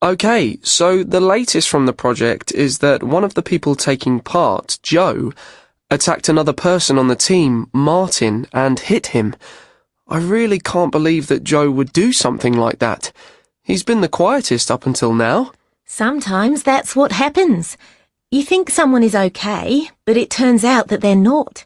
Okay, so the latest from the project is that one of the people taking part, Joe, attacked another person on the team, Martin, and hit him. I really can't believe that Joe would do something like that. He's been the quietest up until now. Sometimes that's what happens. You think someone is okay, but it turns out that they're not.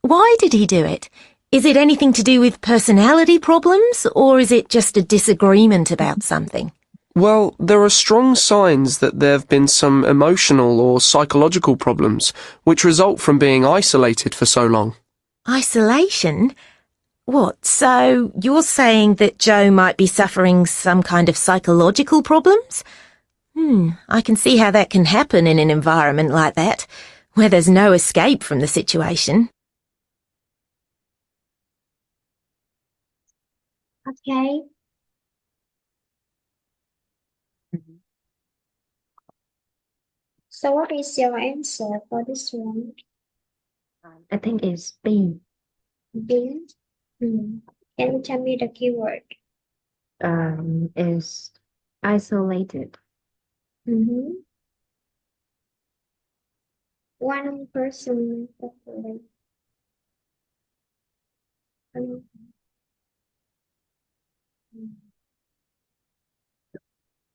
Why did he do it? Is it anything to do with personality problems, or is it just a disagreement about something? Well, there are strong signs that there have been some emotional or psychological problems which result from being isolated for so long. Isolation? What, so you're saying that Joe might be suffering some kind of psychological problems? I can see how that can happen in an environment like that, where there's no escape from the situation. Okay. So what is your answer for this one? I think it's B. B. Can you tell me the keyword? Is isolated. Mm-hmm. One person. Um,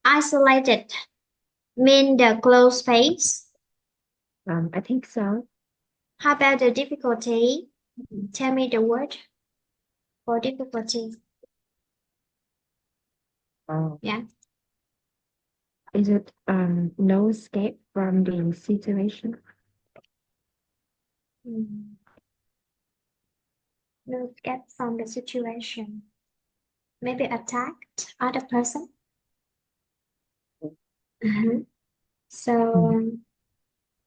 Isolated mean the closed space. I think so. How about the difficulty? Tell me the word for difficulty. Oh. Yeah. Is it no escape from the situation? Mm. No escape from the situation. Maybe attacked other person. Mhm. So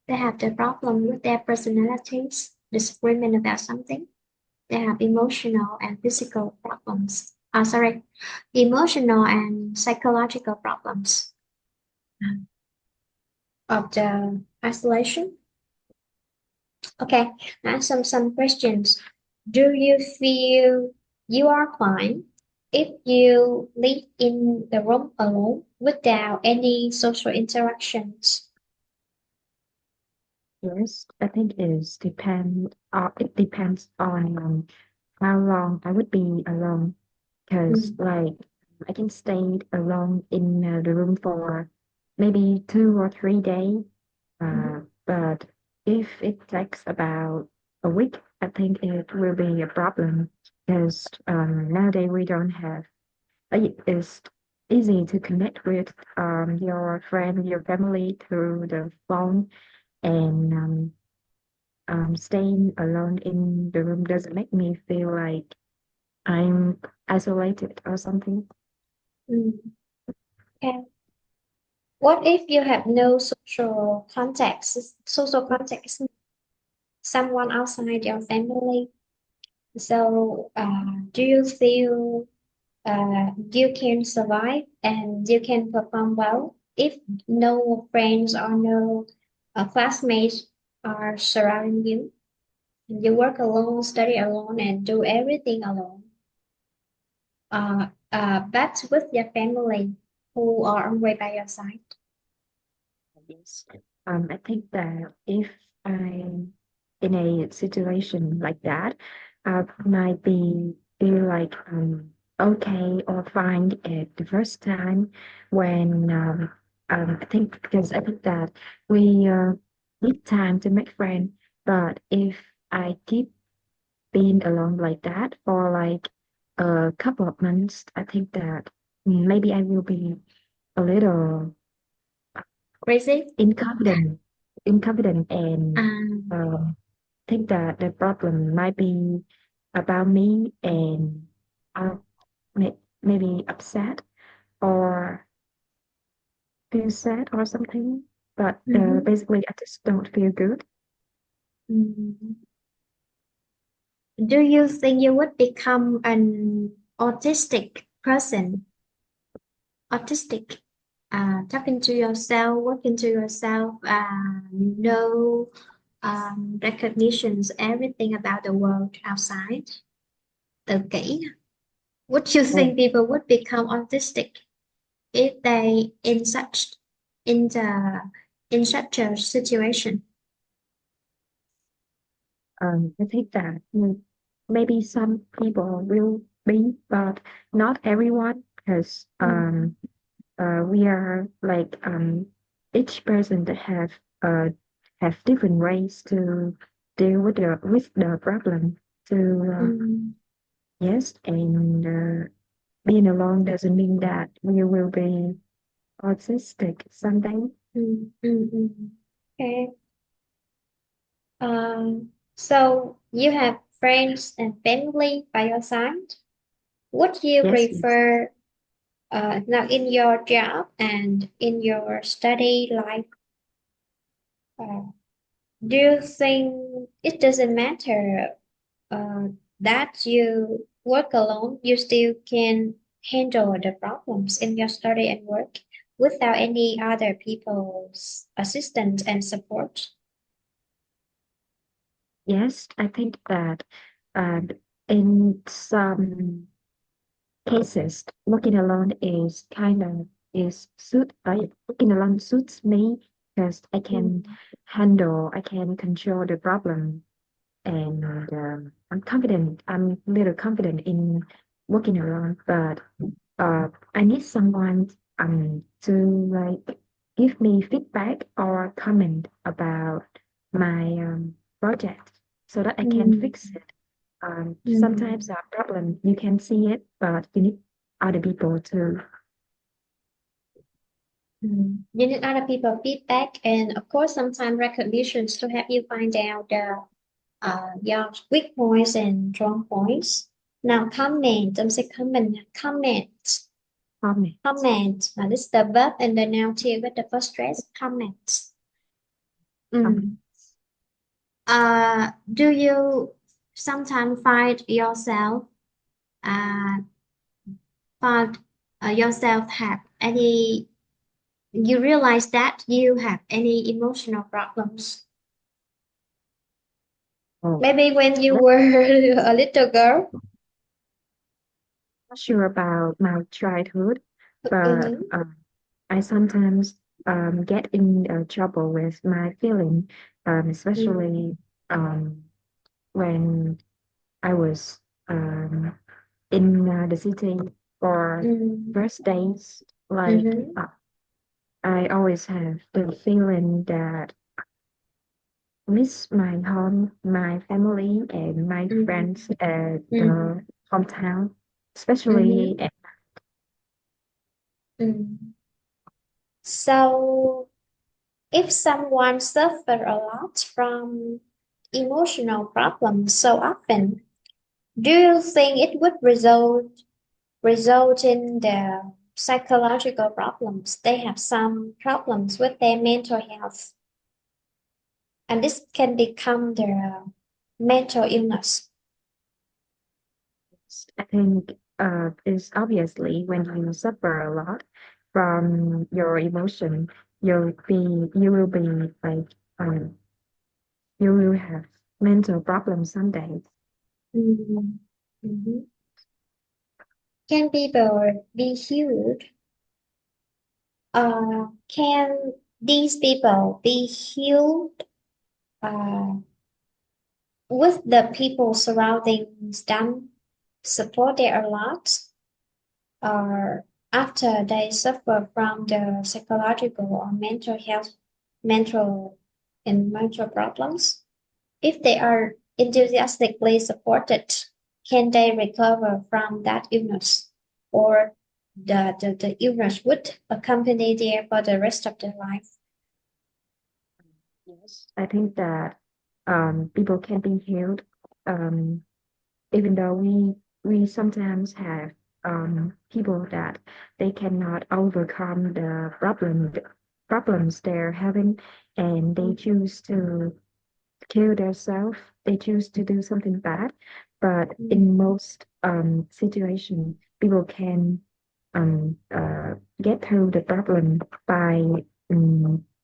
they have the problem with their personalities, disagreement about something. They have emotional and physical problems. Sorry, emotional and psychological problems of the isolation. Okay, now some questions. Do you feel you are fine if you live in the room alone without any social interactions? Yes, I think it depends on how long I would be alone. Because Mm. like I can stay alone in the room for maybe 2 or 3 days. But if it takes about a week, I think it will be a problem because nowadays we don't have. It's easy to connect with your friend, your family through the phone, and staying alone in the room doesn't make me feel like I'm isolated or something. Mm. Okay. What if you have no social contacts, someone outside your family? So, do you feel you can survive and you can perform well if no friends or no classmates are surrounding you? You work alone, study alone, and do everything alone. But with your family who are always by your side. Yes. I think that if I'm in a situation like that, I might be feel like okay or fine at the first time when I think because I think that we need time to make friends. But if I keep being alone like that for like a couple of months, I think that maybe I will be a little Crazy? incompetent, incompetent, and Um, think that the problem might be about me, and I maybe upset or feel sad or something. But mhm, basically, I just don't feel good. mm. Do you think you would become an autistic person? Autistic, talking to yourself, working to yourself, no recognitions, everything about the world outside. Tự kỷ. Would you Oh, think people would become autistic? if they in the in such a situation? I think that maybe some people will be, but not everyone, because Mm, we are like each person that have different ways to deal with the problem. To mm, yes, and being alone doesn't mean that we will be autistic someday. mm. Okay. So you have friends and family by your side. Would you Yes, yes. prefer now in your job and in your study life? Uh, do you think it doesn't matter uh, that you work alone? You still can handle the problems in your study and work without any other people's assistance and support? Yes, I think that um, in some cases, working alone is kind of is suit working alone suits me because Mm, I can control the problem, and I'm confident. I'm a little confident in working alone, but I need someone to like give me feedback or comment about my project so that I can mm, fix it. Sometimes mm. a problem you can see it, but you need other people to. You need other people feedback and of course sometimes recognitions to help you find out the your weak points and strong points. Now comment, don't say Comment. comment. This is the verb and the noun here with the first stress. Comment. Comment. Mm. Do you sometimes uh find yourself have any you realize that you have any emotional problems? Oh, Maybe when you not were a little girl. sure about my childhood, but Mm-hmm. I sometimes get in trouble with my feeling, especially um, when I was in the city for Mm-hmm. first days. Like Mm-hmm. I always have the feeling that miss my home, my family, and my friends at Mm-hmm. the hometown, especially Mm-hmm. at Mm. So, if someone suffer a lot from emotional problems so often, do you think it would result in the psychological problems? They have some problems with their mental health, and this can become their mental illness. I think is obviously when you suffer a lot from your emotion, you will be like um you will have mental problems some days. Mhm. Mhm. Can people be healed? Can these people be healed with the people surrounding them support their lives, or after they suffer from the psychological or mental health, mental and mental problems? If they are enthusiastically supported, can they recover from that illness? Or the illness would accompany them for the rest of their life? Yes. I think that people can be healed um even though we sometimes have people that they cannot overcome the problems they're having, and they choose to kill themselves. They choose to do something bad, but in Mm, most situations, people can get through the problem by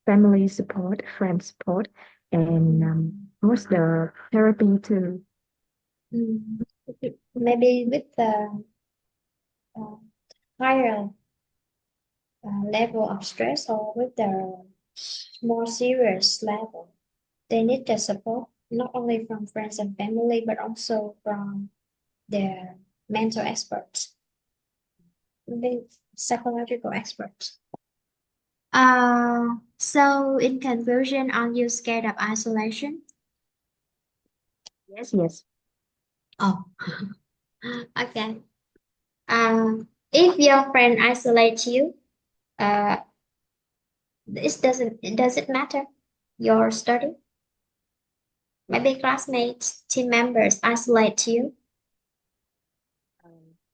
family support, friend support, and mm, most the therapy too. mm. Maybe with the uh, higher level of stress or with the more serious level. They need the support not only from friends and family, but also from their mental experts, the psychological experts. So in conclusion, are you scared of isolation? Yes, yes. Oh, okay. If your friend isolates you, uh, does it matter your study? Maybe classmates, team members isolate you.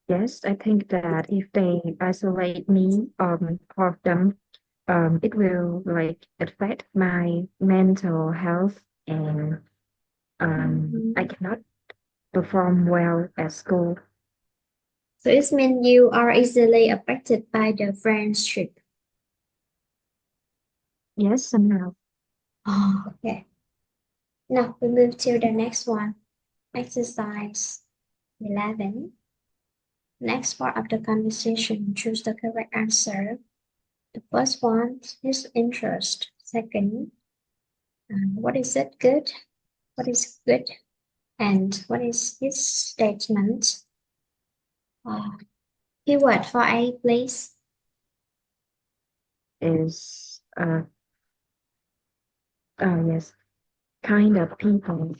Yes, I think that if they isolate me or them, it will like affect my mental health and I Mhm. cannot perform well at school. So it means you are easily affected by the friendship. Yes, somehow. Oh, okay. Now we move to the next one. Exercise 11. Next part of the conversation, choose the correct answer. The first one is interest. Second, what is it good? What is good? And what is its statement? Uh, Keyword for A, please. Is yes, kind of people.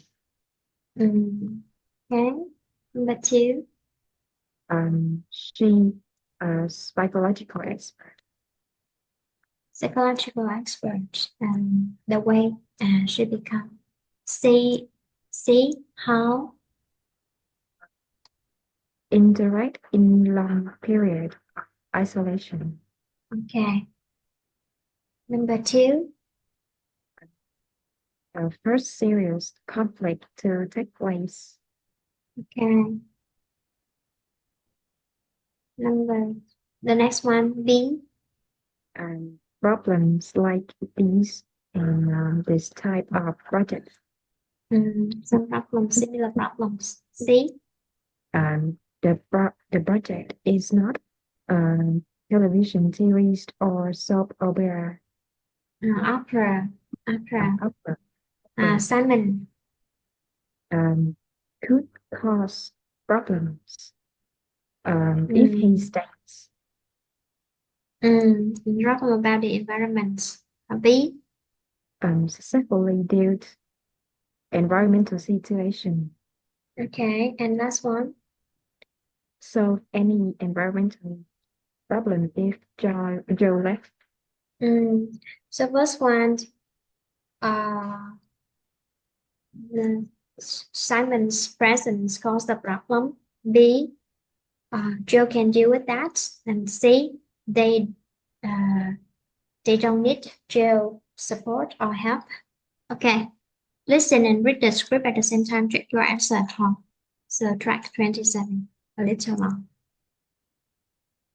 Okay. Number two, She a psychological expert. psychological expert. And the way she become. See how. Interact in long period of isolation. Okay. Number two, First serious conflict to take place. okay. Number the next one, B. Problems like these in this type of project. Some problems, similar problems. C. The project is not a television series or soap opera. Opera. Opera. Opera. Simon. Um, could cause problems if he Mm, stays Problem about the environment. B. successfully dealt environmental situation. Okay. And last one. Solve any environmental problem if Joe left. Mm, so first one, uh, the Simon's presence caused the problem. B. Joe can deal with that. And C. They uh, they don't need Joe support or help. Okay. Listen and read the script at the same time. Check your answer at home. So track 27, a little long.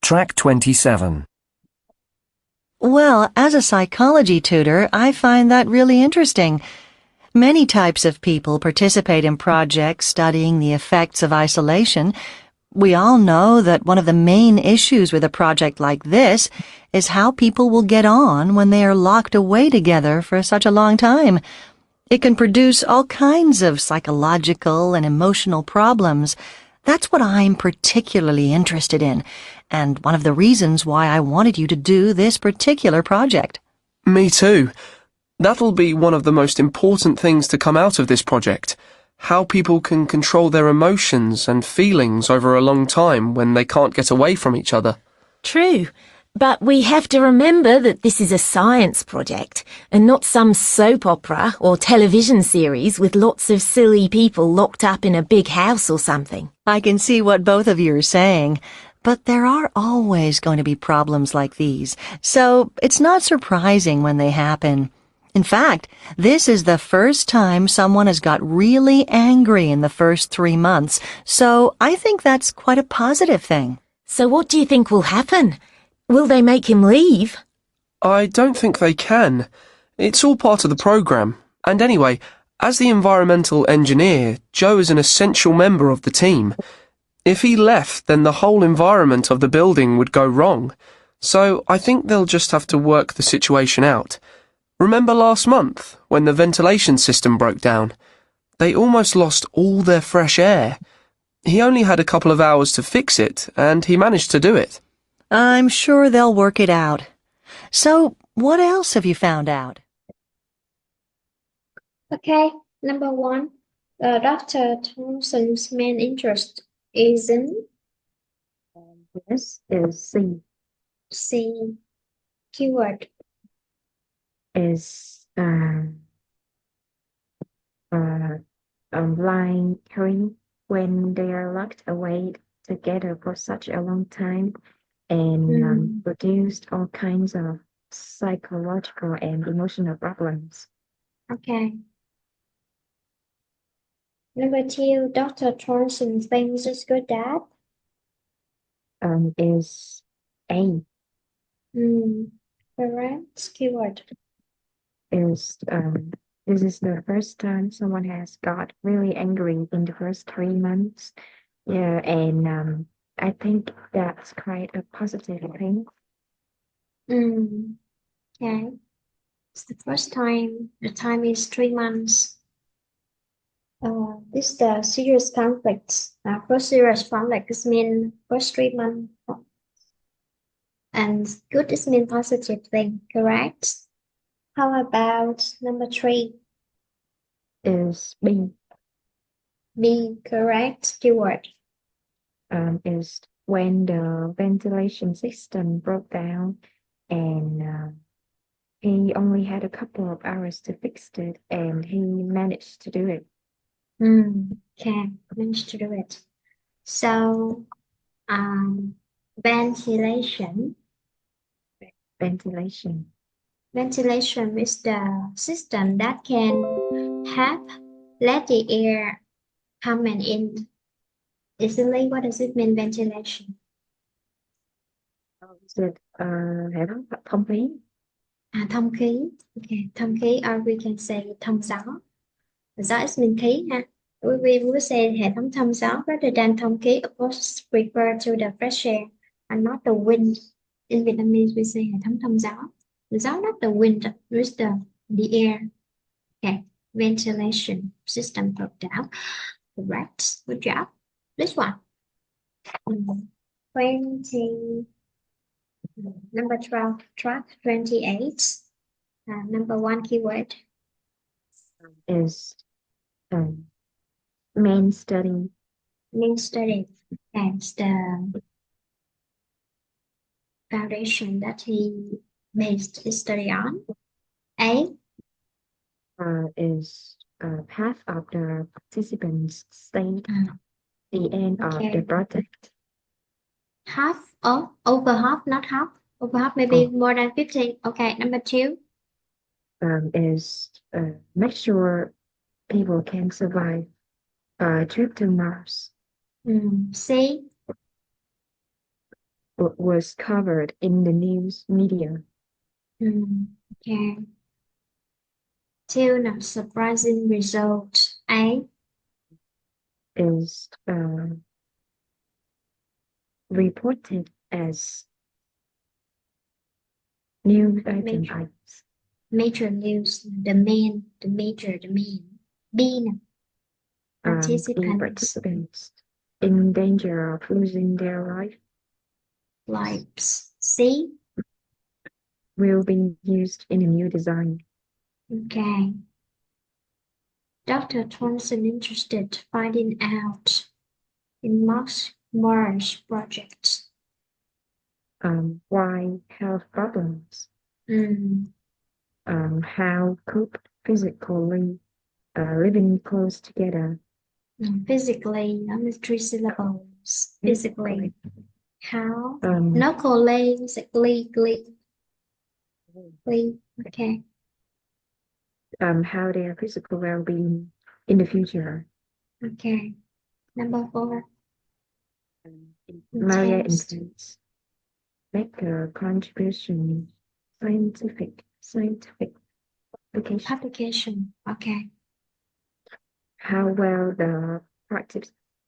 Track 27. Well, as a psychology tutor, I find that really interesting. Many types of people participate in projects studying the effects of isolation. We all know that one of the main issues with a project like this is how people will get on when they are locked away together for such a long time. It can produce all kinds of psychological and emotional problems. That's what I'm particularly interested in, and one of the reasons why I wanted you to do this particular project. Me too. That'll be one of the most important things to come out of this project. How people can control their emotions and feelings over a long time when they can't get away from each other. True, but we have to remember that this is a science project and not some soap opera or television series with lots of silly people locked up in a big house or something. I can see what both of you are saying, but there are always going to be problems like these, so it's not surprising when they happen. In fact, this is the first time someone has got really angry in the first 3 months, so I think that's quite a positive thing. So what do you think will happen? Will they make him leave? I don't think they can. It's all part of the program. And anyway, as the environmental engineer, Joe is an essential member of the team. If he left, then the whole environment of the building would go wrong. So I think they'll just have to work the situation out. Remember last month, when the ventilation system broke down? They almost lost all their fresh air. He only had a couple of hours to fix it, and he managed to do it. I'm sure they'll work it out. So, what else have you found out? Okay, number one, Dr. Thompson's main interest is in Yes, is C. C keyword. Is blind hearing when they are locked away together for such a long time and produced all kinds of psychological and emotional problems. Okay. Number two, Dr. Thompson thinks it's good that Is A. Correct keyword. Is this is the first time someone has got really angry in the first 3 months. Yeah, and I think that's quite a positive thing. Okay. It's the first time. The time is 3 months. This is the serious conflict. First serious conflict is mean first 3 months. And good is mean positive thing, correct? How about number three? Is B. B, correct keyword. Is when the ventilation system broke down and he only had a couple of hours to fix it and he managed to do it. Okay, managed to do it. So, ventilation. Ventilation Ventilation is the system that can help let the air come and in easily. What does it mean, ventilation? is it hệ thống thông khí. Thông khí. Okay, thông khí, or we can say thông gió. Gió is mean khí ha. We will say hệ thống thông gió rather than thông khí. Of course, refer to the fresh air and not the wind. In Vietnamese, we say hệ thống thông gió. Gió, not the wind, just the air. Okay, ventilation system broke down. Correct. Good job. This one. 20. Number 12, track 28. Number one keyword. Is main study. Main study. And the foundation that he based his study on. A. Is half of the participants state the end of Okay. the project. Half of, over half, not half. Over half, maybe more than 15. Okay, number two. Is make sure people can survive a trip to Mars. C. Was covered in the news media. Okay. Two, not surprising result. A. Is reported as news items. Major news, the main, the major, the main. B. The Participants. participants in danger of losing their Lives. C. will be used in a new design. Okay. Dr. Thompson interested finding out in Mars project. Why health problems? How could physically living close together? Physically, only three syllables. Physically. How? Um, No collate, glee. Okay. How their physical well-being in the future. Okay. Number four. Maria intends make a contribution scientific Publication. Okay. how well the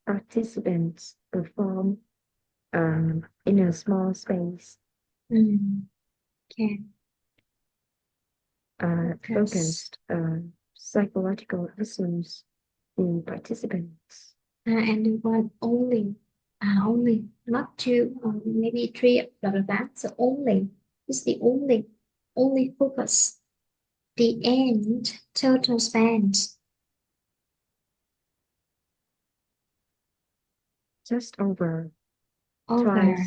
participants perform in a small space. Can. Focused psychological issues in participants. And the word only, not two, maybe three, blah, blah, blah. So only is the only focus. The end, total spans. Just over, Over,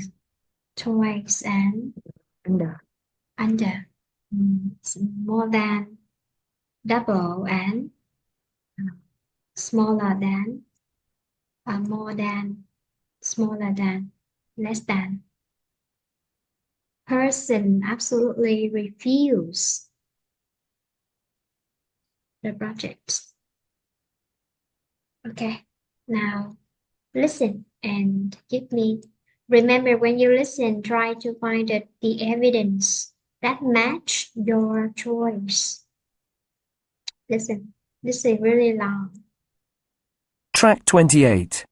twice, and under. It's more than, double, and smaller than, more than, smaller than, less than. Person absolutely refuse the project. Okay, now listen and give me. Remember, when you listen, try to find the evidence that match your choice. Listen, this is really long. Track 28.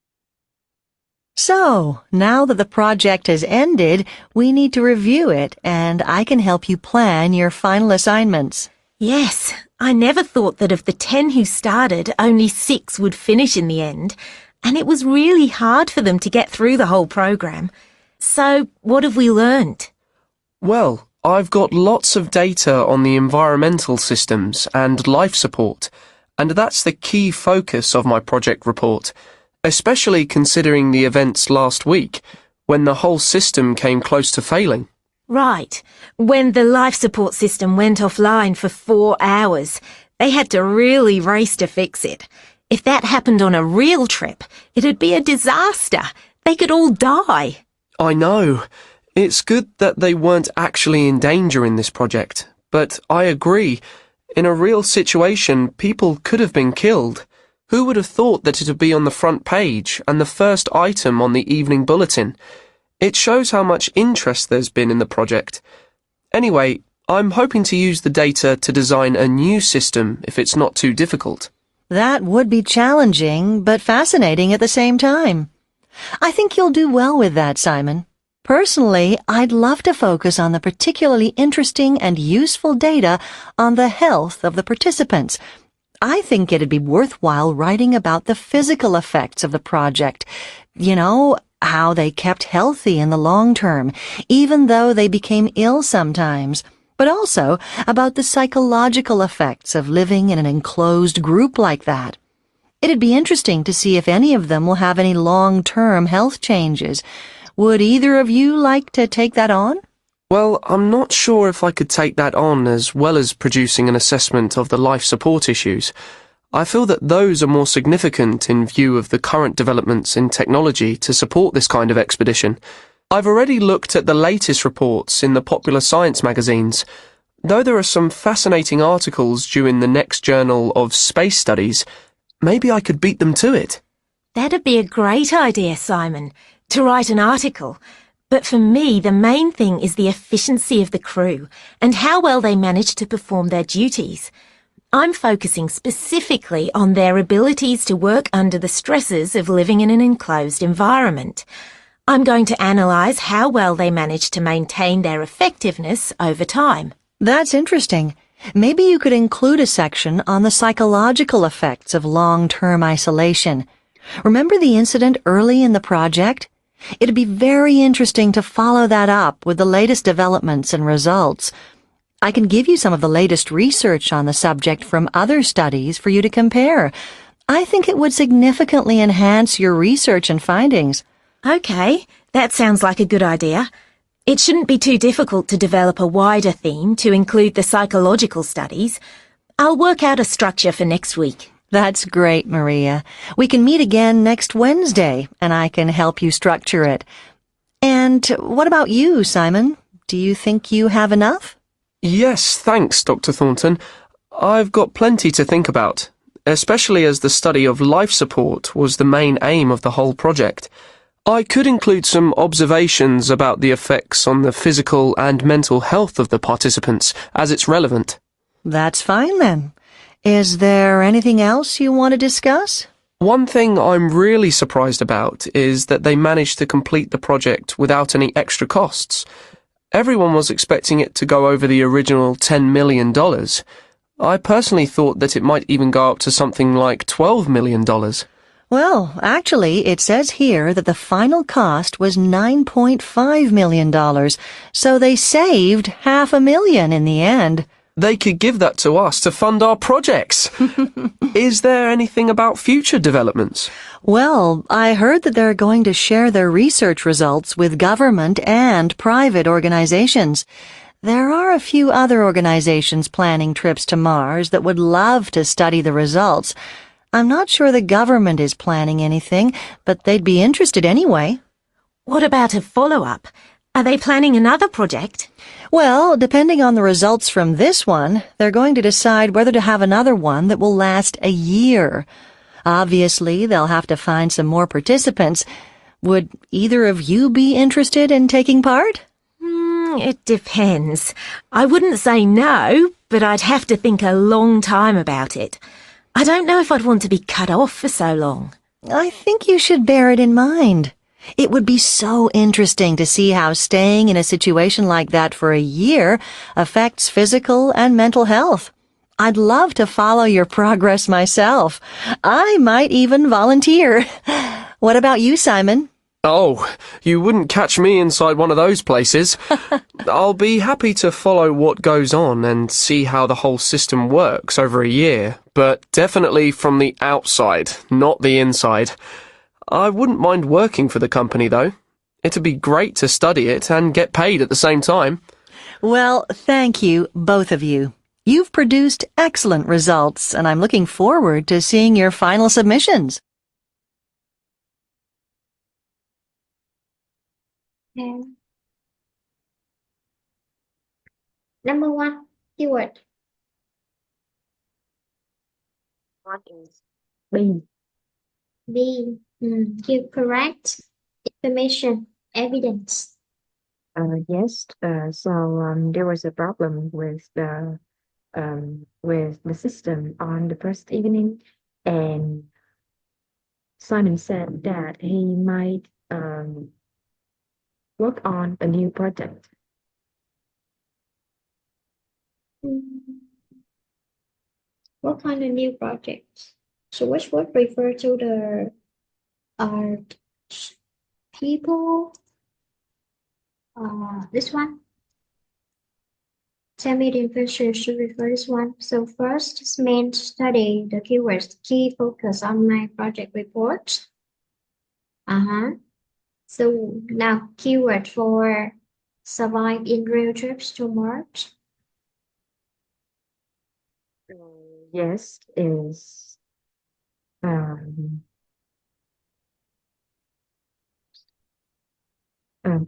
So, now that the project has ended, we need to review it, and I can help you plan your final assignments. Yes, I never thought that of the 10 who started, only 6 would finish in the end, and it was really hard for them to get through the whole program. So, what have we learned? Well, I've got lots of data on the environmental systems and life support, and that's the key focus of my project report, especially considering the events last week, when the whole system came close to failing. Right. When the life support system went offline for 4 hours, they had to really race to fix it. If that happened on a real trip, it'd be a disaster. They could all die. I know. It's good that they weren't actually in danger in this project, but I agree. In a real situation, people could have been killed. Who would have thought that it would be on the front page and the first item on the evening bulletin? It shows how much interest there's been in the project. Anyway, I'm hoping to use the data to design a new system if it's not too difficult. That would be challenging, but fascinating at the same time. I think you'll do well with that, Simon. Personally, I'd love to focus on the particularly interesting and useful data on the health of the participants. I think it'd be worthwhile writing about the physical effects of the project. You know, how they kept healthy in the long term, even though they became ill sometimes, but also about the psychological effects of living in an enclosed group like that. It'd be interesting to see if any of them will have any long-term health changes. Would either of you like to take that on? Well, I'm not sure if I could take that on as well as producing an assessment of the life support issues. I feel that those are more significant in view of the current developments in technology to support this kind of expedition. I've already looked at the latest reports in the popular science magazines. Though there are some fascinating articles due in the next Journal of Space Studies, maybe I could beat them to it. That'd be a great idea, Simon, to write an article. But for me, the main thing is the efficiency of the crew and how well they manage to perform their duties. I'm focusing specifically on their abilities to work under the stresses of living in an enclosed environment. I'm going to analyse how well they manage to maintain their effectiveness over time. That's interesting. Maybe you could include a section on the psychological effects of long-term isolation. Remember the incident early in the project? It'd be very interesting to follow that up with the latest developments and results. I can give you some of the latest research on the subject from other studies for you to compare. I think it would significantly enhance your research and findings. Okay, that sounds like a good idea. It shouldn't be too difficult to develop a wider theme to include the psychological studies. I'll work out a structure for next week. That's great, Maria. We can meet again next Wednesday, and I can help you structure it. And what about you, Simon? Do you think you have enough? Yes, thanks, Dr. Thornton. I've got plenty to think about, especially as the study of life support was the main aim of the whole project. I could include some observations about the effects on the physical and mental health of the participants, as it's relevant. That's fine, then. Is there anything else you want to discuss? One thing I'm really surprised about is that they managed to complete the project without any extra costs. Everyone was expecting it to go over the original $10 million. I personally thought that it might even go up to something like $12 million. Well, actually, it says here that the final cost was $9.5 million, so they saved $500,000 in the end. They could give that to us to fund our projects. Is there anything about future developments? Well, I heard that they're going to share their research results with government and private organizations. There are a few other organizations planning trips to Mars that would love to study the results. I'm not sure the government is planning anything, but they'd be interested anyway. What about a follow-up? Are they planning another project? Well, depending on the results from this one, they're going to decide whether to have another one that will last a year. Obviously, they'll have to find some more participants. Would either of you be interested in taking part? It depends. I wouldn't say no, but I'd have to think a long time about it. I don't know if I'd want to be cut off for so long. I think you should bear it in mind. It would be so interesting to see how staying in a situation like that for a year affects physical and mental health. I'd love to follow your progress myself. I might even volunteer. What about you, Simon? Oh, you wouldn't catch me inside one of those places. I'll be happy to follow what goes on and see how the whole system works over a year, but definitely from the outside, not the inside. I wouldn't mind working for the company, though. It'd be great to study it and get paid at the same time. Well, thank you, both of you. You've produced excellent results, and I'm looking forward to seeing your final submissions. Okay. Number 1, keyword. What is B? B. Give correct information, evidence. Yes. So there was a problem with the system on the first evening, and Simon said that he might work on a new project. Mm, What kind of new project? So which word refer to the art people? This one. Tell me the information should refer this one. So first is main study the keywords, key focus on my project report. So now keyword for survive in real trips to Mars. Yes, um,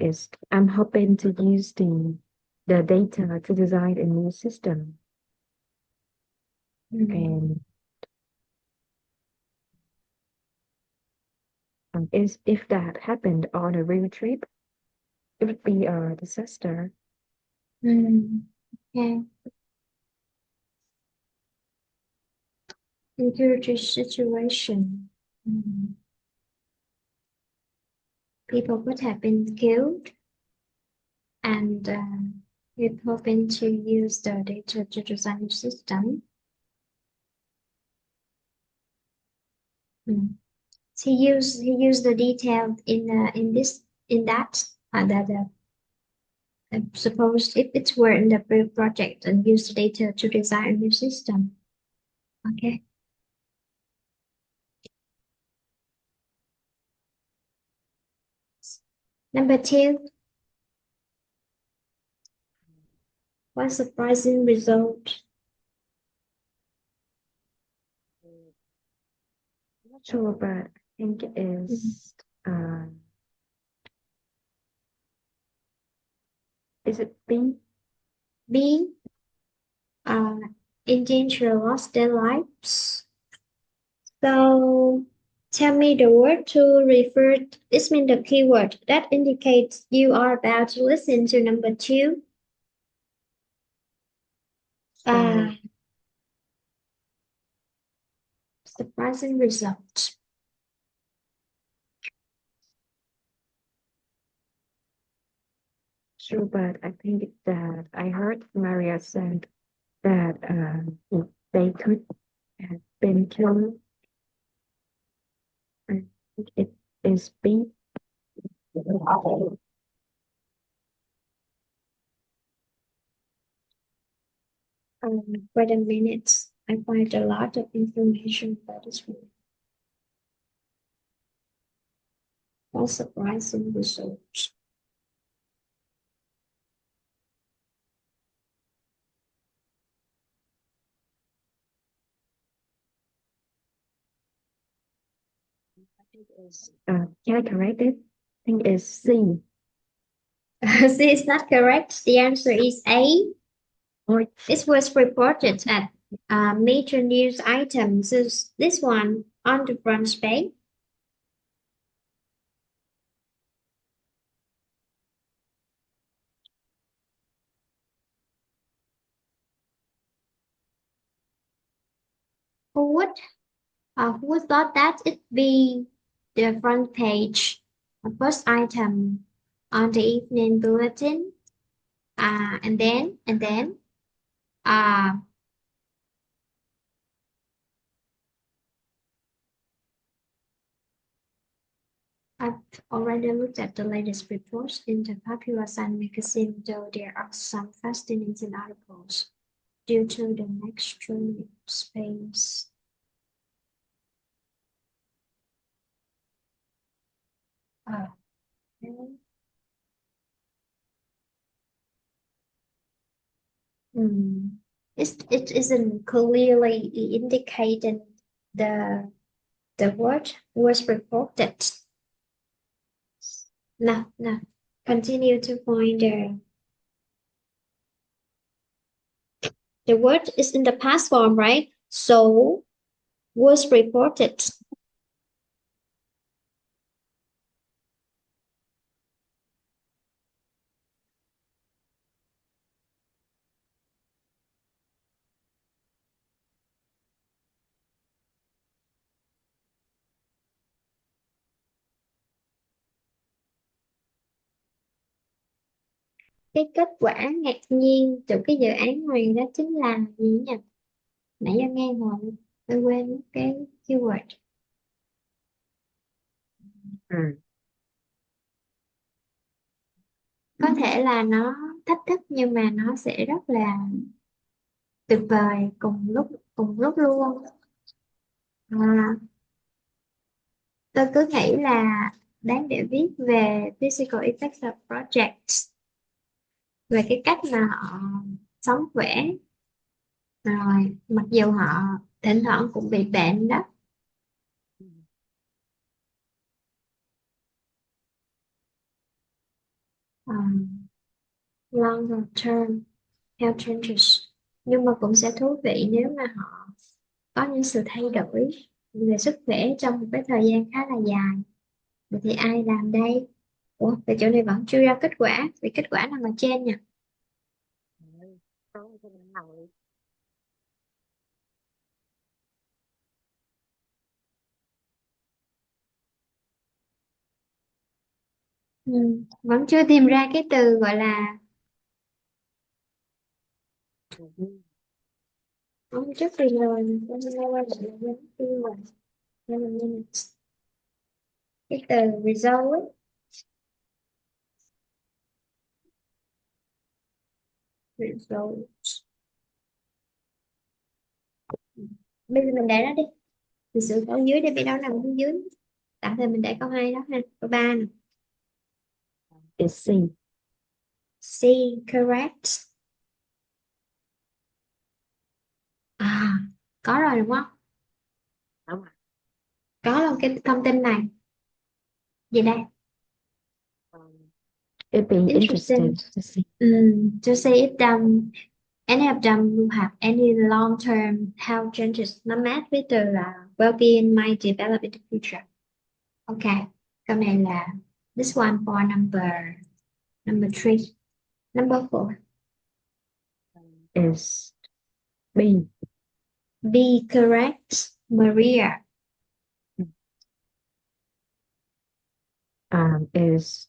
is I'm hoping to use the data to design a new system. And if that happened on a real trip, it would be a disaster. Okay. Security situation. People could have been killed, and we're hoping to use the data to design a system. He used the detail in that suppose if it were in the real project and use the data to design a new system. Okay. Number 2. What surprising result? I'm not sure, but I think it is it B? B. Endanger lost their lives. So tell me the word to refer. This means the keyword that indicates you are about to listen to number 2. Surprising result. sure, but I think that I heard Maria said that if they could have been killed. I think it is B. Wait a minute. I find a lot of information about this one. What surprising results. Can I correct it? I think it's C. This is not correct. The answer is A. Or This was reported at a major news item. So this one on the front page. Who would who thought that it'd be the front page, first item on the evening bulletin, and then uh, I've already looked at the latest reports in the popular Sun magazine, though there are some fascinating articles due to the extreme space. Uh, it isn't clearly indicated the word was reported. No, no. Continue to find the word is in the past form, right? So was reported. Cái kết quả ngạc nhiên từ cái dự án này đó chính là gì nhỉ? Nãy giờ nghe rồi, tôi quên mất cái keyword. Có thể là nó thách thức nhưng mà nó sẽ rất là tuyệt vời cùng lúc luôn. À, tôi cứ nghĩ là đáng để viết về physical effects of projects, về cái cách mà họ sống khỏe, rồi mặc dù họ thỉnh thoảng cũng bị bệnh đó. Longer term health changes, nhưng mà cũng sẽ thú vị nếu mà họ có những sự thay đổi về sức khỏe trong một cái thời gian khá là dài. Vậy thì ai làm đây? Ủa, về chỗ này vẫn chưa ra kết quả, vì kết quả nằm ở trên nha. Vẫn chưa tìm ra cái từ gọi là không trước thì rồi cho nên quay lại là quên tiêu rồi. Nên là minutes. Cái từ result ấy. Result. Bây giờ mình để nó đi. Mình sửa câu dưới để biết đâu nằm phía dưới. Tạm thời mình để câu 2 đó ha. Câu 3 nè. is C. C, correct. À, có rồi đúng không? Đúng rồi. Có luôn cái thông tin này. Gì đây? It'd be Interesting. interesting to see. To see if any of them will have any long-term health changes. Nó match với từ là well-being might develop in the future. Okay. Câu này là this one for number 3. Number 4. Is B. B, correct. Maria. Is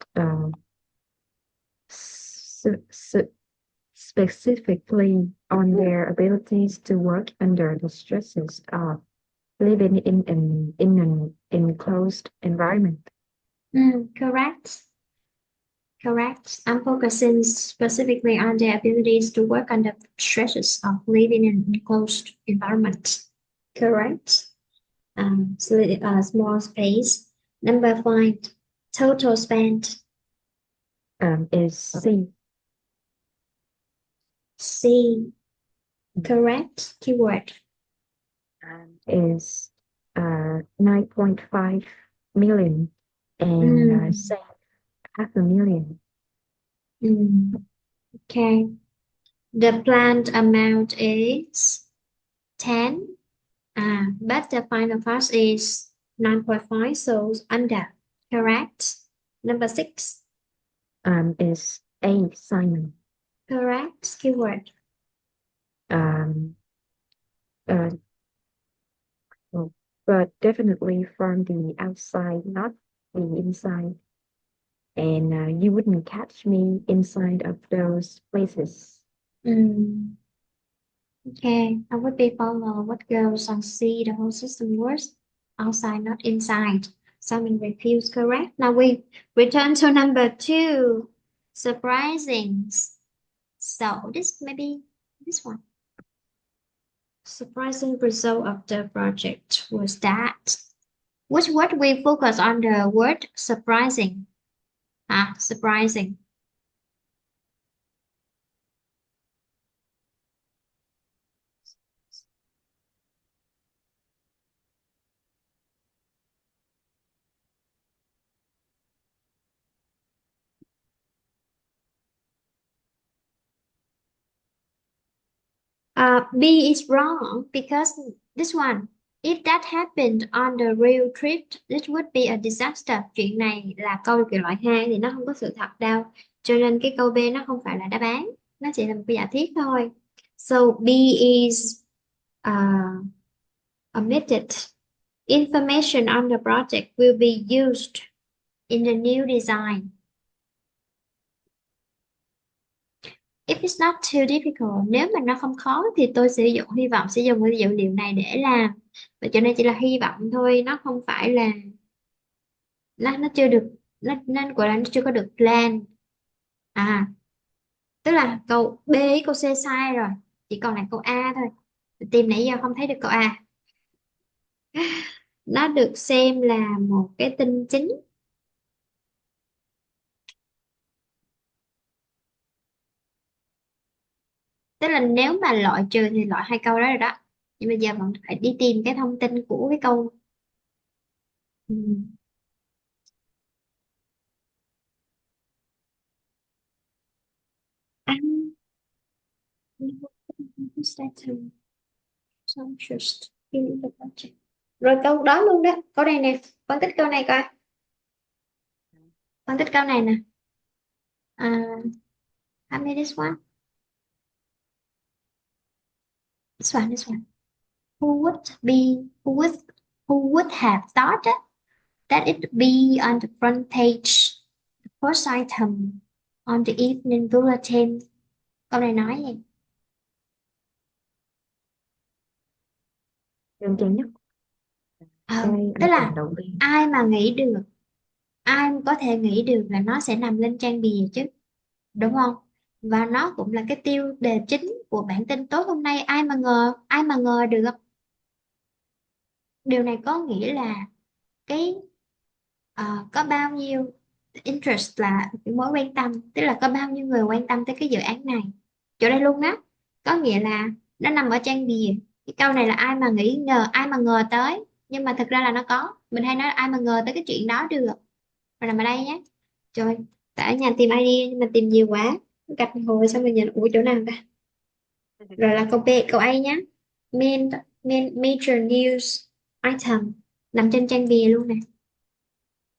specifically on their abilities to work under the stresses of living in an enclosed environment. Correct. Correct. I'm focusing specifically on their abilities to work under stresses of living in an enclosed environment. Correct. Small space. Number 5. Total spent. Is C. C. Correct. Keyword. Is 9.5 million and say half a million. Okay. The planned amount is 10. But the final cost is 9.5, so under. Correct. Number 6. Is A. Simon. Correct. Keyword. But definitely from the outside, not the inside. And you wouldn't catch me inside of those places. Okay, I would be follow what goes on see the whole system works outside, not inside. Simon refused. Correct. Now we return to number 2. Surprising. So this maybe this one. Surprising result of the project was that. Which word we focus on the word surprising? Surprising. B is wrong because this one. If that happened on the real trip, this would be a disaster. Chuyện này là câu kiểu loại 2 thì nó không có sự thật đâu. Cho nên cái câu B nó không phải là đáp án. Nó chỉ là một cái giả thiết thôi. So B is omitted. Information on the project will be used in the new design. If it's not too difficult, nếu mà nó không khó thì tôi hy vọng sẽ dùng cái dữ liệu này để làm. Và cho nên chỉ là hy vọng thôi, nó không phải là nó chưa được nó gọi là nó chưa có được plan. Tức là câu B với câu C sai rồi, chỉ còn lại câu A thôi. Tìm nãy giờ không thấy được câu A. Nó được xem là một cái tinh chính. Tức là nếu mà loại trừ thì loại 2 câu đó rồi đó. Nhưng bây giờ vẫn phải đi tìm cái thông tin của cái câu. Rồi câu đó luôn đó. Câu này nè. Phân tích câu này coi. Phân tích câu này nè. How many this one? This one. Who would have thought that it would be on the front page, the first item on the evening bulletin? Câu này nói gì? Đơn giản nhất. Tức là ai mà nghĩ được, ai có thể nghĩ được là nó sẽ nằm lên trang bìa chứ, đúng không? Và nó cũng là cái tiêu đề chính của bản tin tối hôm nay. Ai mà ngờ được. Điều này có nghĩa là cái có bao nhiêu interest là cái mối quan tâm, tức là có bao nhiêu người quan tâm tới cái dự án này. Chỗ đây luôn đó, có nghĩa là nó nằm ở trang bìa. Cái câu này là ai mà ngờ tới, nhưng mà thực ra là nó có. Mình hay nói là ai mà ngờ tới cái chuyện đó được. Rồi nằm ở đây nhé. Trời, tại ở nhà tìm ID nhưng mà tìm nhiều quá, gặp hồi xong rồi nhìn ủa chỗ nào ta. Rồi là câu B, câu A nhé. Major news item nằm trên trang bìa luôn nè.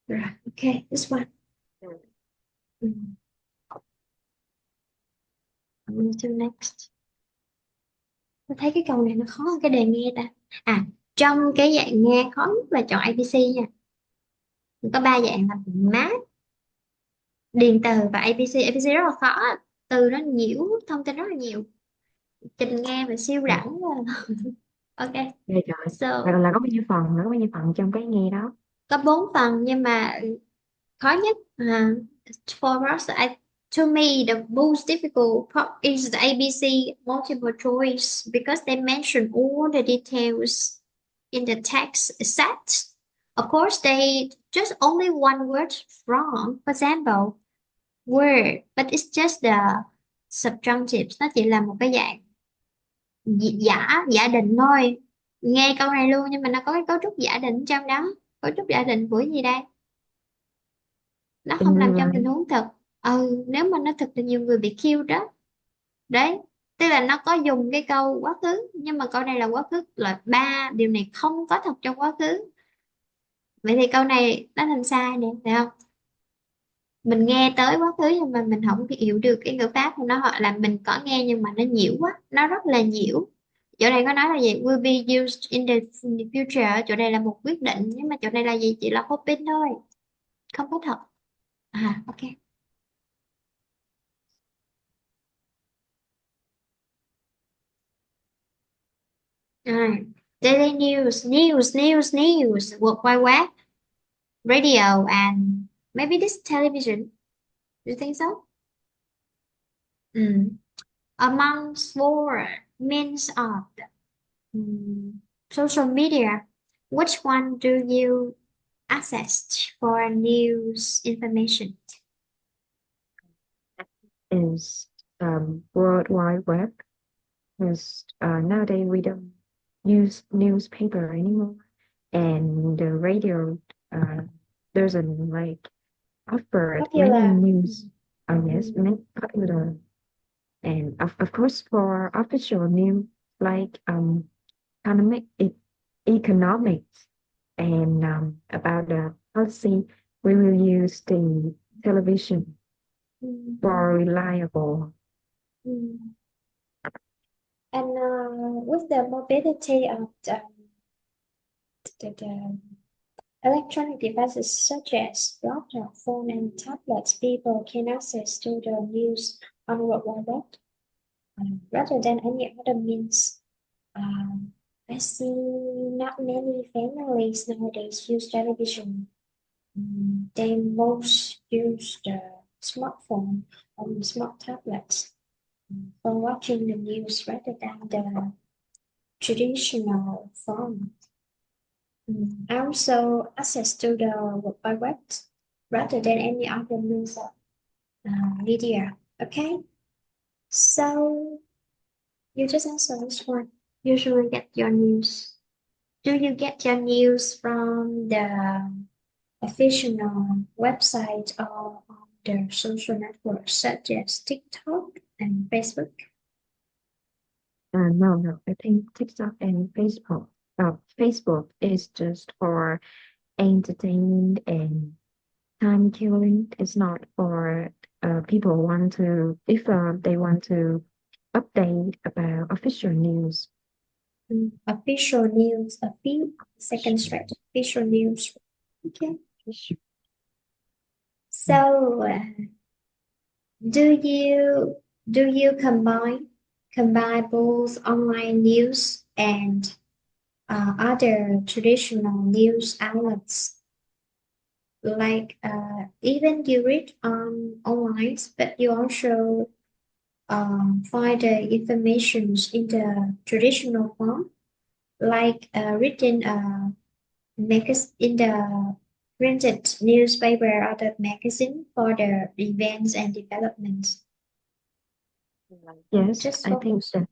Rồi, ok, this one. Move to next. Tôi thấy cái câu này nó khó hơn cái đề nghe ta. Trong cái dạng nghe khó nhất là chọn ABC nha. Có 3 dạng là map, điện từ và ABC. ABC rất là khó. nó nhiễu thông tin rất là nhiều. Trình nghe mà siêu đẳng rồi. Ok, Nghe trời. so Là có bao nhiêu phần, nó có bao nhiêu phần trong cái nghe đó? có 4 phần nhưng mà khó nhất for us, to me the most difficult part is the ABC multiple choice because they mention all the details in the text set. Of course, they just only one word wrong. For example, word, but it's just the subjunctives. Nó chỉ là một cái dạng giả định thôi. Nghe câu này luôn nhưng mà nó có cái cấu trúc giả định trong đó. Cấu trúc giả định của gì đây? Nó In không nằm real trong life. tình huống thực. Nếu mà nó thực thì nhiều người bị killed đó. Đấy, tức là nó có dùng cái câu quá khứ nhưng mà câu này là quá khứ là ba điều này không có thật trong quá khứ. Vậy thì câu này nó thành sai nè, phải không? Mình nghe tới quá khứ nhưng mà mình không hiểu được cái ngữ pháp của nó, hoặc là mình có nghe nhưng mà nó nhiễu quá, nó rất là nhiễu. Chỗ này có nói là gì? Will be used in the future. Chỗ này là một quyết định nhưng mà chỗ này là gì? Chỉ là hoping thôi, không có thật. Ok. Daily news, World Wide Web, radio, and maybe this television. Do you think so? Among four means of social media, which one do you access for news information? Is World Wide Web. Because nowadays we don't use newspaper anymore, and the radio doesn't like offer many Popular. news. Yes, many popular, and of course for official news like economic economics and about the policy, we will use the television for reliable. And with the mobility of the electronic devices such as laptop, phone, and tablets, people can access to the news on World Wide Web rather than any other means. I see not many families nowadays use television. They most use the smartphone or smart tablets for watching the news rather than the traditional form. Also access to the World Wide Web rather than any other means of media. Okay, so you just answer this one. Usually get your news. Do you get your news from the official website or on the social networks such as TikTok and Facebook? No, I think TikTok and Facebook. Facebook is just for entertainment and time killing. It's not for people want to if they want to update about official news. Official news, a few seconds straight. Official news. Okay. So, do you combine both online news and other traditional news outlets? Like even you read on online, but you also find the information in the traditional form, like written in the printed newspaper or the magazine for the events and developments. Yes, Just I think focus.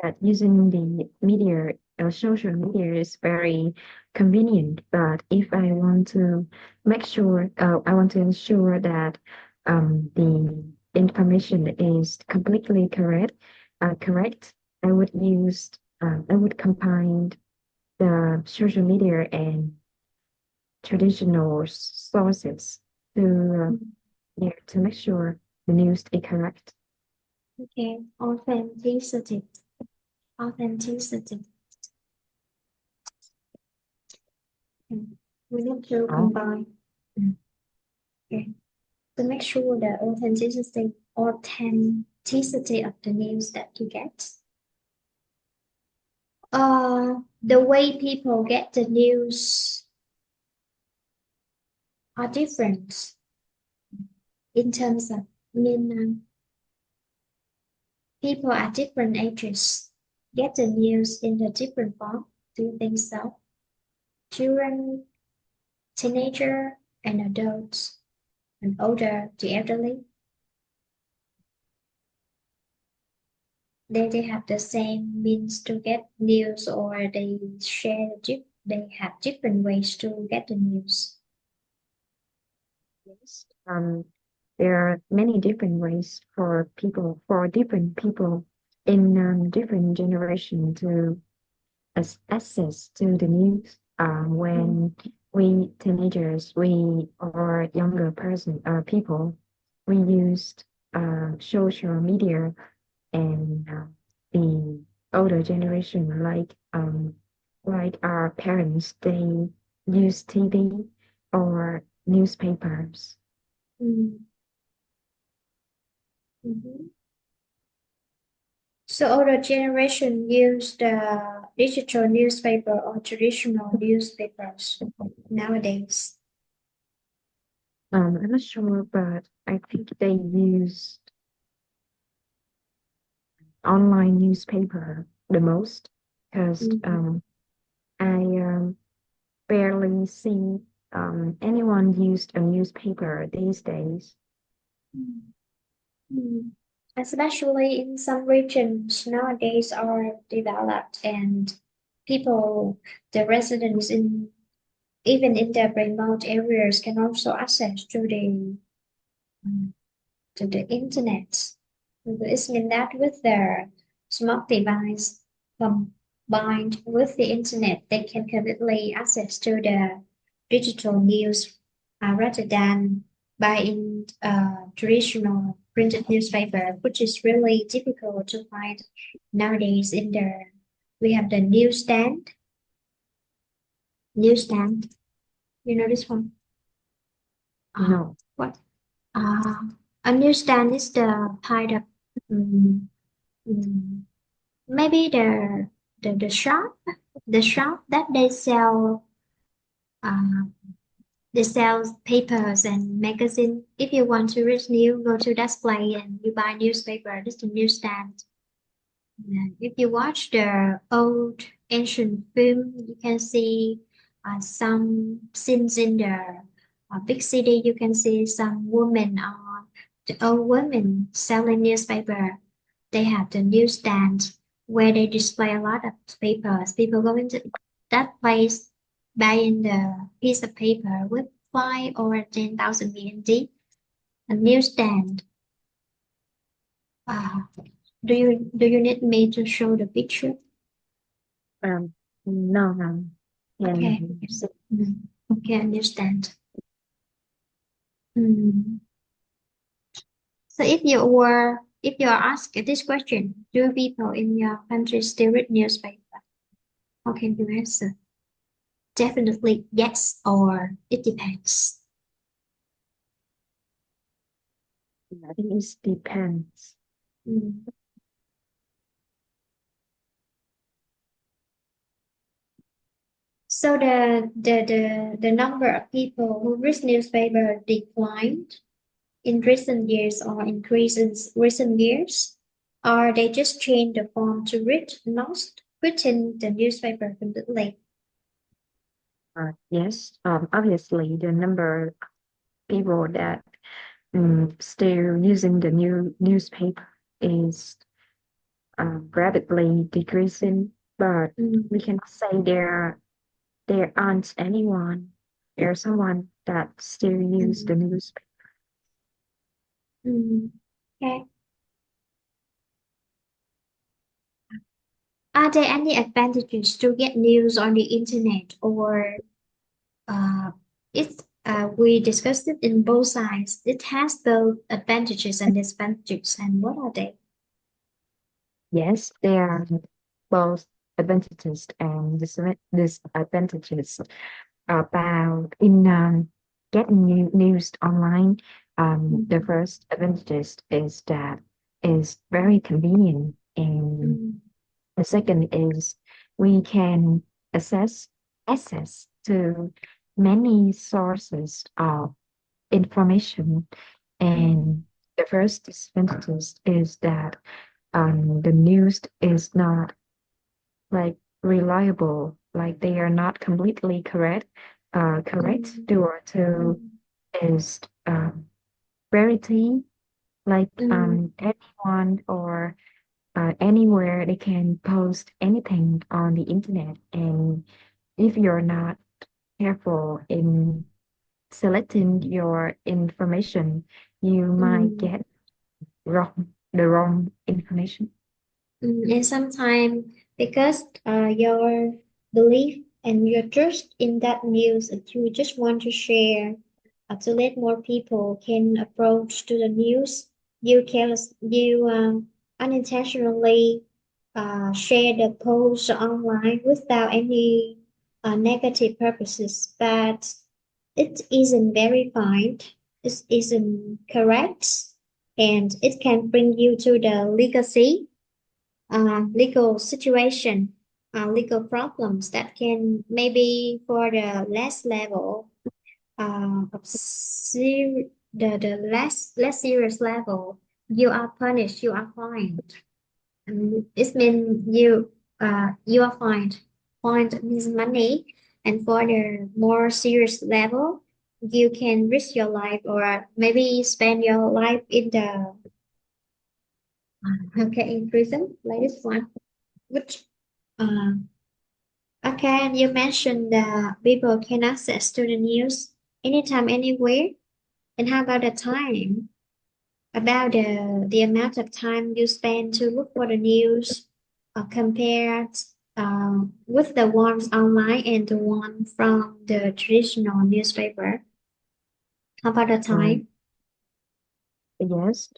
that using the media or social media is very convenient. But if I want to make sure, I want to ensure that the information is completely correct, I would combine the social media and traditional sources to make sure the news is correct. Okay, authenticity. Authenticity. We need to combine. Okay. To make sure the authenticity authenticity of the news that you get. The way people get the news are different in terms of, people at different ages get the news in a different form. Do you think so? Children, teenager, and adults, and older, the elderly, they have the same means to get news, or they have different ways to get the news. Yes. There are many different ways for different people in different generation to access to the news. When we teenagers, we or younger people, we used social media, and the older generation, like our parents, they use TV or newspapers. Mm. Mhm. So older generation use the digital newspaper or traditional newspapers nowadays. I'm not sure, but I think they used online newspaper the most, because I barely see anyone used a newspaper these days. Mm. Especially in some regions nowadays are developed, and people, the residents in even in the remote areas can also access mm, to the internet. This means that with their smart device combined with the internet, they can completely access to the digital news, rather than buying traditional printed newspaper, which is really difficult to find nowadays. We have the newsstand. You know this one? No. What? Uh, a newsstand is the kind of, mm, mm, maybe the shop that uh, they sell papers and magazine. If you want to read news, go to display and you buy newspaper. This is the newsstand. If you watch the old ancient film, you can see some scenes in the big city. You can see some women or the old women selling newspaper. They have the newsstand where they display a lot of papers. People go into that place buying the piece of paper with 5 or 10,000 VND. A newsstand. Uh, do you need me to show the picture? Um, no. Okay. Can you see? Okay, understand. Mm. So if you are asked this question, do people in your country still read newspaper? How can you answer? Definitely yes, or it depends. I think it depends. Mm. So the number of people who read newspaper declined in recent years or increased in recent years, or they just changed the form to read, not quitting the newspaper completely. Yes. Obviously, the number of people that still using the newspaper is rapidly decreasing, but Mm. we cannot say there aren't anyone, there's someone that still use the Mm. newspaper. Mm. Okay. Are there any advantages to get news on the internet, or uh, we discussed it in both sides. It has both advantages and disadvantages, and what are they? Yes, there are both advantages and disadvantages about in getting news online. The first advantage is that it's very convenient, and the second is we can access to many sources of information. And the first disadvantage is that the news is not like reliable, like they are not completely correct due to is rarity, like anyone or anywhere they can post anything on the internet, and if you're not careful in selecting your information, you might get the wrong information. And sometimes because your belief and your trust in that news that you just want to share to let more people can approach to the news, you unintentionally share the post online without any negative purposes, but it isn't verified, it isn't correct, and it can bring you to the legal situation, legal problems that can maybe for the less level, the less serious level, you are punished, you are fined. It means you are fined. Fined means money, and for the more serious level, you can risk your life or maybe spend your life in the okay in prison like this one, which uh, okay, you mentioned that people can access to the news anytime, anywhere. And how about the time? About the amount of time you spend to look for the news, compared with the ones online and the one from the traditional newspaper. How about the Uh, time? yes,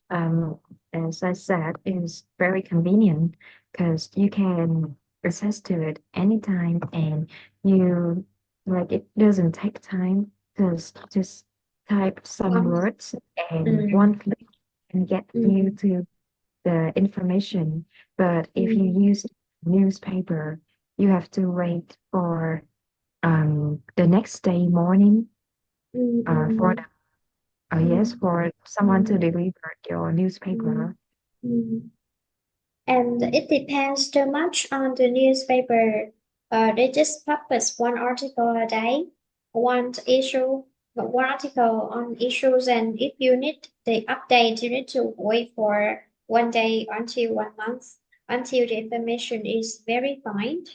as I said, it's very convenient because you can access to it anytime, and you like it doesn't take time. Just type some One. words, and Mm, one click can get you mm, to the information. But if you mm, use newspaper, you have to wait for the next day morning for mm, yes, mm, for someone to mm, deliver your mm, newspaper. mm. And it depends too much on the newspaper. They just publish one article a day, one issue, one article on issues, and if you need the update, you need to wait for one day until 1 month until the information is verified,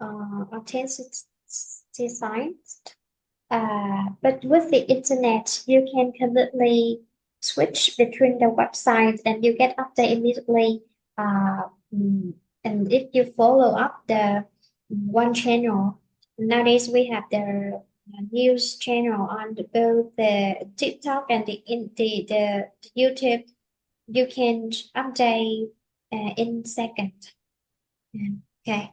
authenticized. But with the internet, you can completely switch between the websites and you get update immediately. Uh, mm, and if you follow up the one channel, nowadays we have the news channel on both the TikTok and the YouTube. You can update in second. Okay.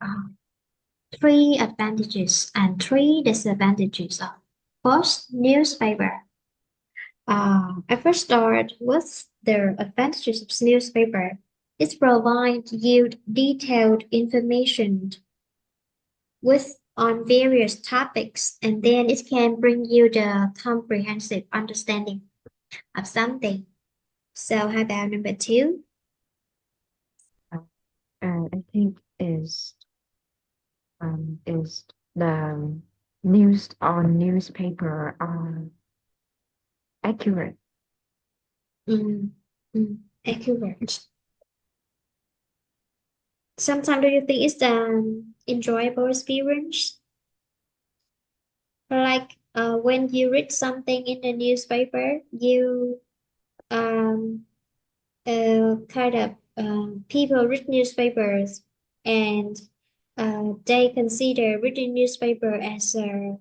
Um, Three advantages and three disadvantages of post newspaper. I first start with the advantages of newspaper. It provides you detailed information with on various topics, and then it can bring you the comprehensive understanding of something. So how about number two? Uh, I think is the news on newspaper are accurate. Mm, accurate. Sometimes do you think it's an enjoyable experience? Like when you read something in the newspaper, you um kind of people read newspapers and they consider reading newspaper as a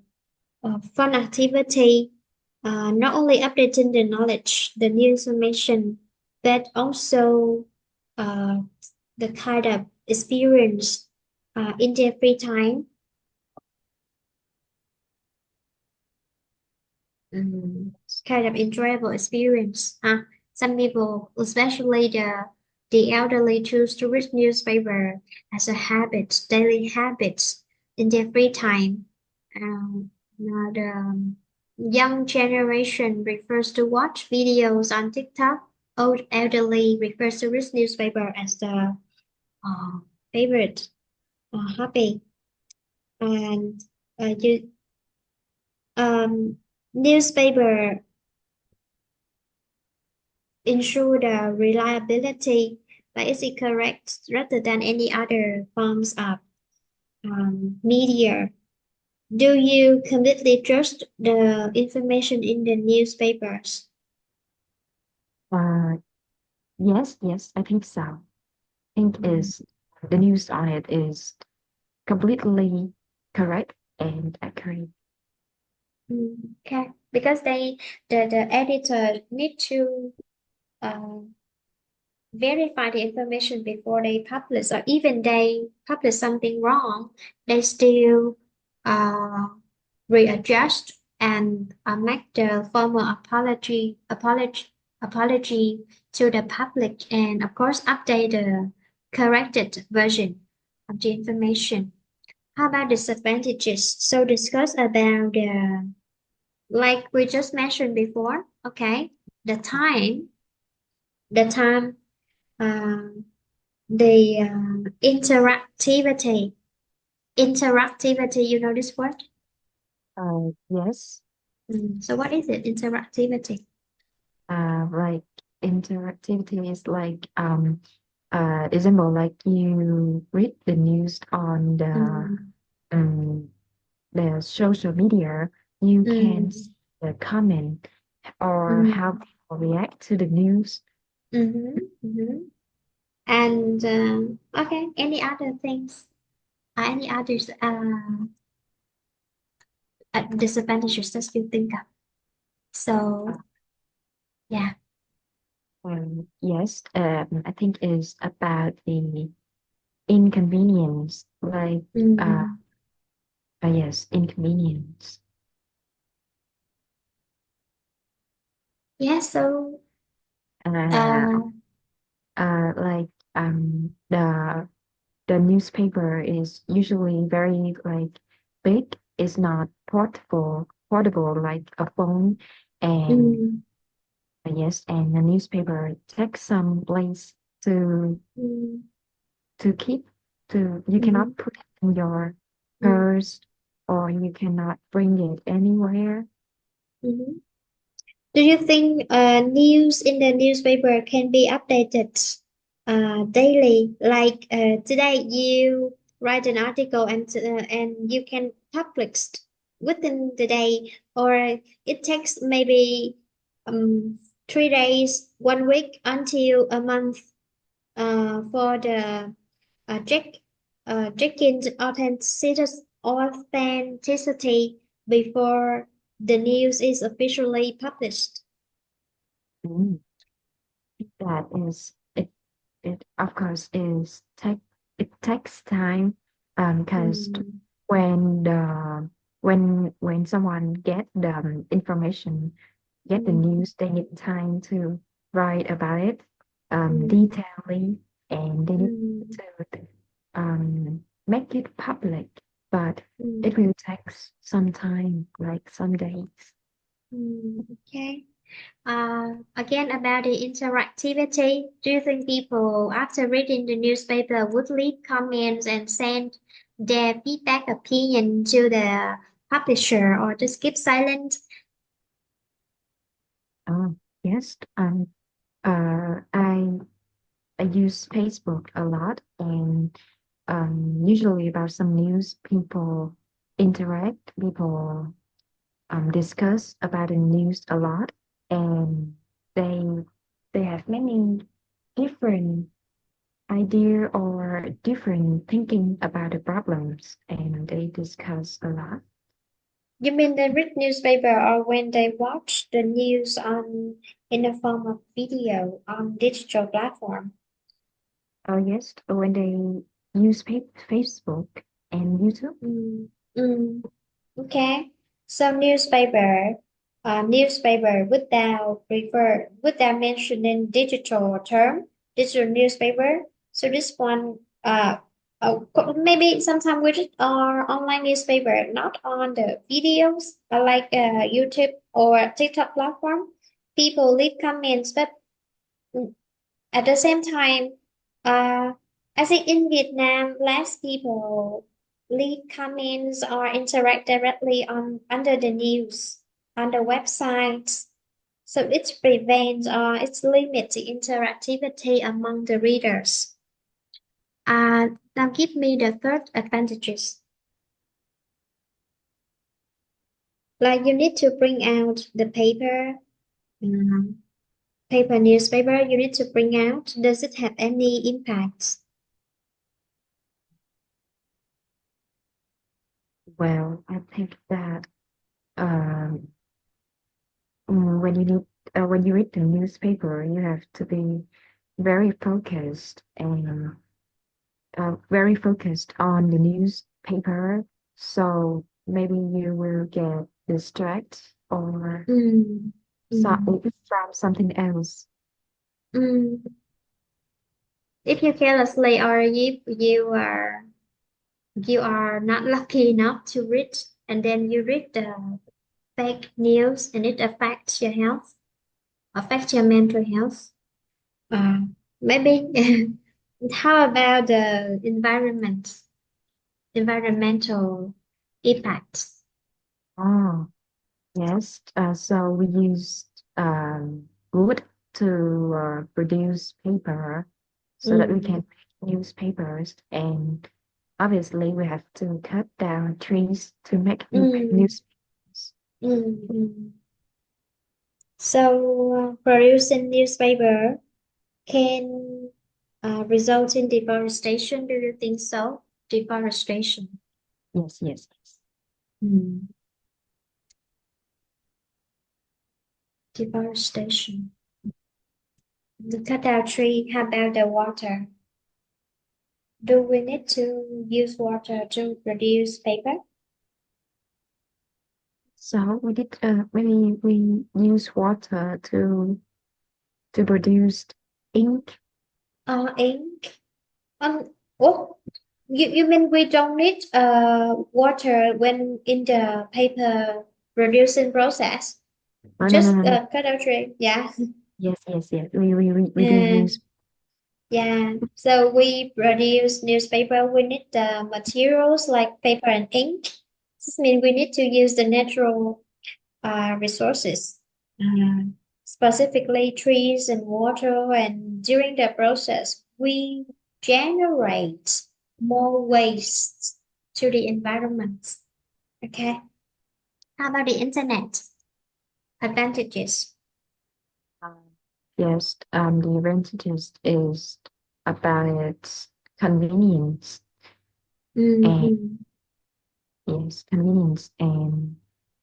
fun activity, not only updating the knowledge, the new information, but also uh, the kind of experience in their free time. kind of enjoyable experience. Some people, especially the elderly, choose to read newspaper as a habit, daily habit in their free time. Now the young generation prefers to watch videos on TikTok. Old elderly prefers to read newspaper as the uh, favorite hobby. And you newspaper ensure the reliability, but is it correct rather than any other forms of media? Do you completely trust the information in the newspapers? Uh, yes, I think so. I think is the news on it is completely correct and accurate. Okay, because the editor need to uh, verify the information before they publish, or even they publish something wrong, they still uh, readjust and make the formal apology to the public, and of course update the corrected version of the information. How about disadvantages? So discuss about the, like we just mentioned before, okay, the time, the time, um, the interactivity, you know this word? Yes. So what is it, interactivity? Like interactivity is like example like you read the news on Mm, um the social media, you can mm, see the comment or how mm, people react to the news. mm-hmm, mm-hmm. And okay, any other things? Any others disadvantages that you think of? So yeah. Yes, I think is about the inconvenience, like Mm, yes, inconvenience. yeah. So Uh, uh, like the newspaper is usually very like big. It's not portable like a phone, and mm, yes, and the newspaper takes some place to mm, to keep. To you mm, cannot put it in your mm, purse, or you cannot bring it anywhere. mm. Do you think news in the newspaper can be updated daily? Like today, you write an article and you can publish within the day, or it takes maybe 3 days, 1 week until a month for the check checking the authenticity before the news is officially published. Mm. That is it. It of course is take it takes time because Mm, when the when someone get the information, get the mm, news, they need time to write about it mm, detailedly, and they need mm, to make it public, but it mm, will take some time, like some days. okay. Again, about the interactivity, do you think people, after reading the newspaper, would leave comments and send their feedback opinion to the publisher, or just keep silent? Yes, I use Facebook a lot, and usually about some news, people interact, people discuss about the news a lot, and they they have many different idea or different thinking about the problems, and they discuss a lot. You mean they read newspaper or when they watch the news on in the form of video on digital platform? Oh yes, when they use Facebook and YouTube. Mm, mm, okay. So newspaper. newspaper without mentioning digital term, digital newspaper. So this one, maybe sometimes we just are online newspaper, not on the videos, like YouTube or TikTok platform. People leave comments, but at the same time, uh, I think in Vietnam, less people leave comments or interact directly on under the news on the websites. So it prevents or it limits the interactivity among the readers. Now give me the third advantages. Like you need to bring out the paper newspaper. You need to bring out. Does it have any impact? Well, I think that um, when when you read the newspaper, you have to be very focused and very focused on the newspaper. So maybe you will get distracted or Mm, mm, from something else. mm. If you carelessly or if you are not lucky enough to read and then you read the fake news and it affects your health, affects your mental health. Uh, Maybe how about the environmental impacts? Oh, yes. So we used wood to produce paper so that we can Mm, make newspapers, and obviously we have to cut down trees to make mm, newspapers. mm. So producing newspaper can result in deforestation. Do you think so? Deforestation. Yes, yes, yes. Mm. Deforestation. The cut down tree. How about the water? Do we need to use water to produce paper? So we did maybe we use water to produce ink. Ink. Oh, you mean we don't need water when in the paper producing process? Oh, no, no, Just no, no. cut out tree. Yeah. Yes, yes, yes. We do Uh, use. yeah. So we produce newspaper. We need the materials like paper and ink. This means we need to use the natural resources, uh, specifically trees and water. And during the process, we generate more waste to the environment. Okay. How about the internet advantages? Yes, the advantages is about its convenience and Mm-hmm. yes, convenience, and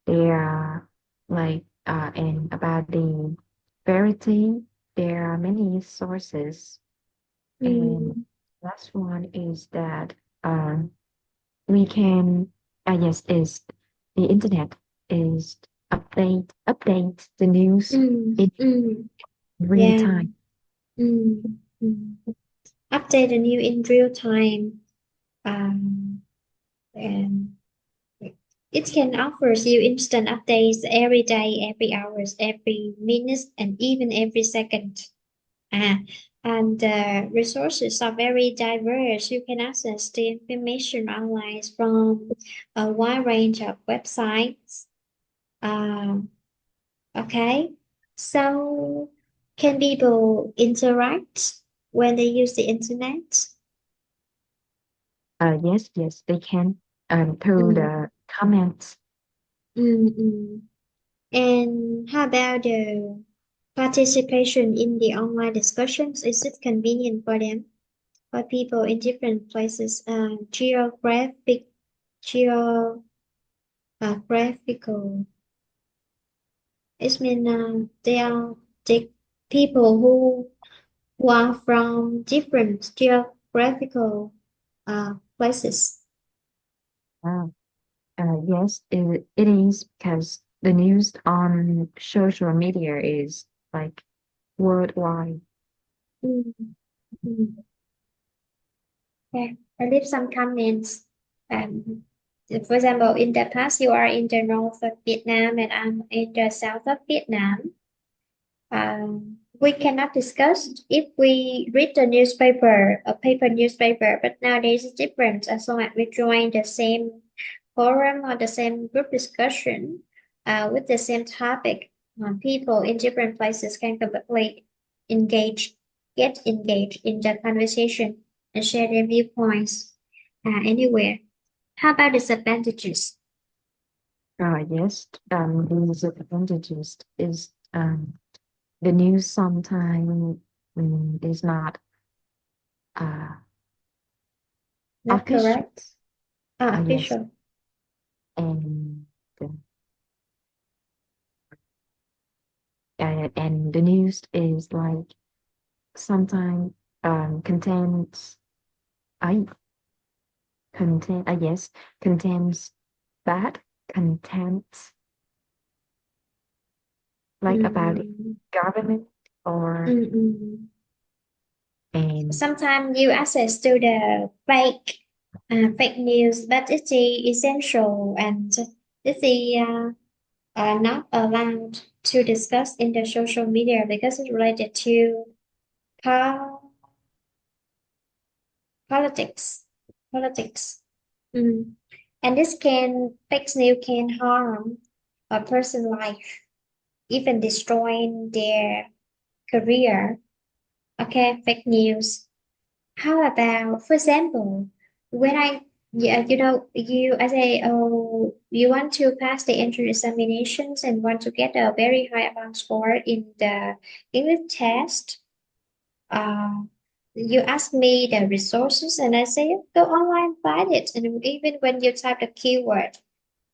they are like and about the variety, there are many sources, and Mm, last one is that um we can yes is the internet is update the news in mm, real yeah. time. Mm, mm. Update the new in real time. Um, and it can offer you instant updates every day, every hours, every minute, and even every second. Uh, and the resources are very diverse. You can access the information online from a wide range of websites. Um, okay, so can people interact when they use the internet? Yes, yes, they can through Mm, the comments. mm. And how about the participation in the online discussions? Is it convenient for them, for people in different places? Geographical. It means they are the people who are from different geographical places. Uh, yes, it is because the news on social media is like worldwide. Mm, mm. Yeah, I leave some comments. Um, for example, in the past, you are in the north of Vietnam and I'm in the south of Vietnam. We cannot discuss if we read the newspaper, a paper newspaper, but nowadays it's different. As long as we join the same forum or the same group discussion with the same topic, people in different places can completely engage, get engaged in the conversation and share their viewpoints anywhere. How about disadvantages? Yes, the disadvantages is the news sometimes is not uh Not official. correct? Yes, Official. and and the news is like sometimes contains I contain yes contains bad content like about the Mm, government or mm, mm. and Sometimes you access to the fake news, but it's essential and it's not allowed to discuss in the social media because it's related to po- politics. Politics. Mm. And this can fake news can harm a person's life, even destroying their career. Okay, fake news. How about, for example, when I say, oh, you want to pass the entrance examinations and want to get a very high amount score in the English test. Uh, you ask me the resources, and I say, go online, find it. And even when you type the keyword,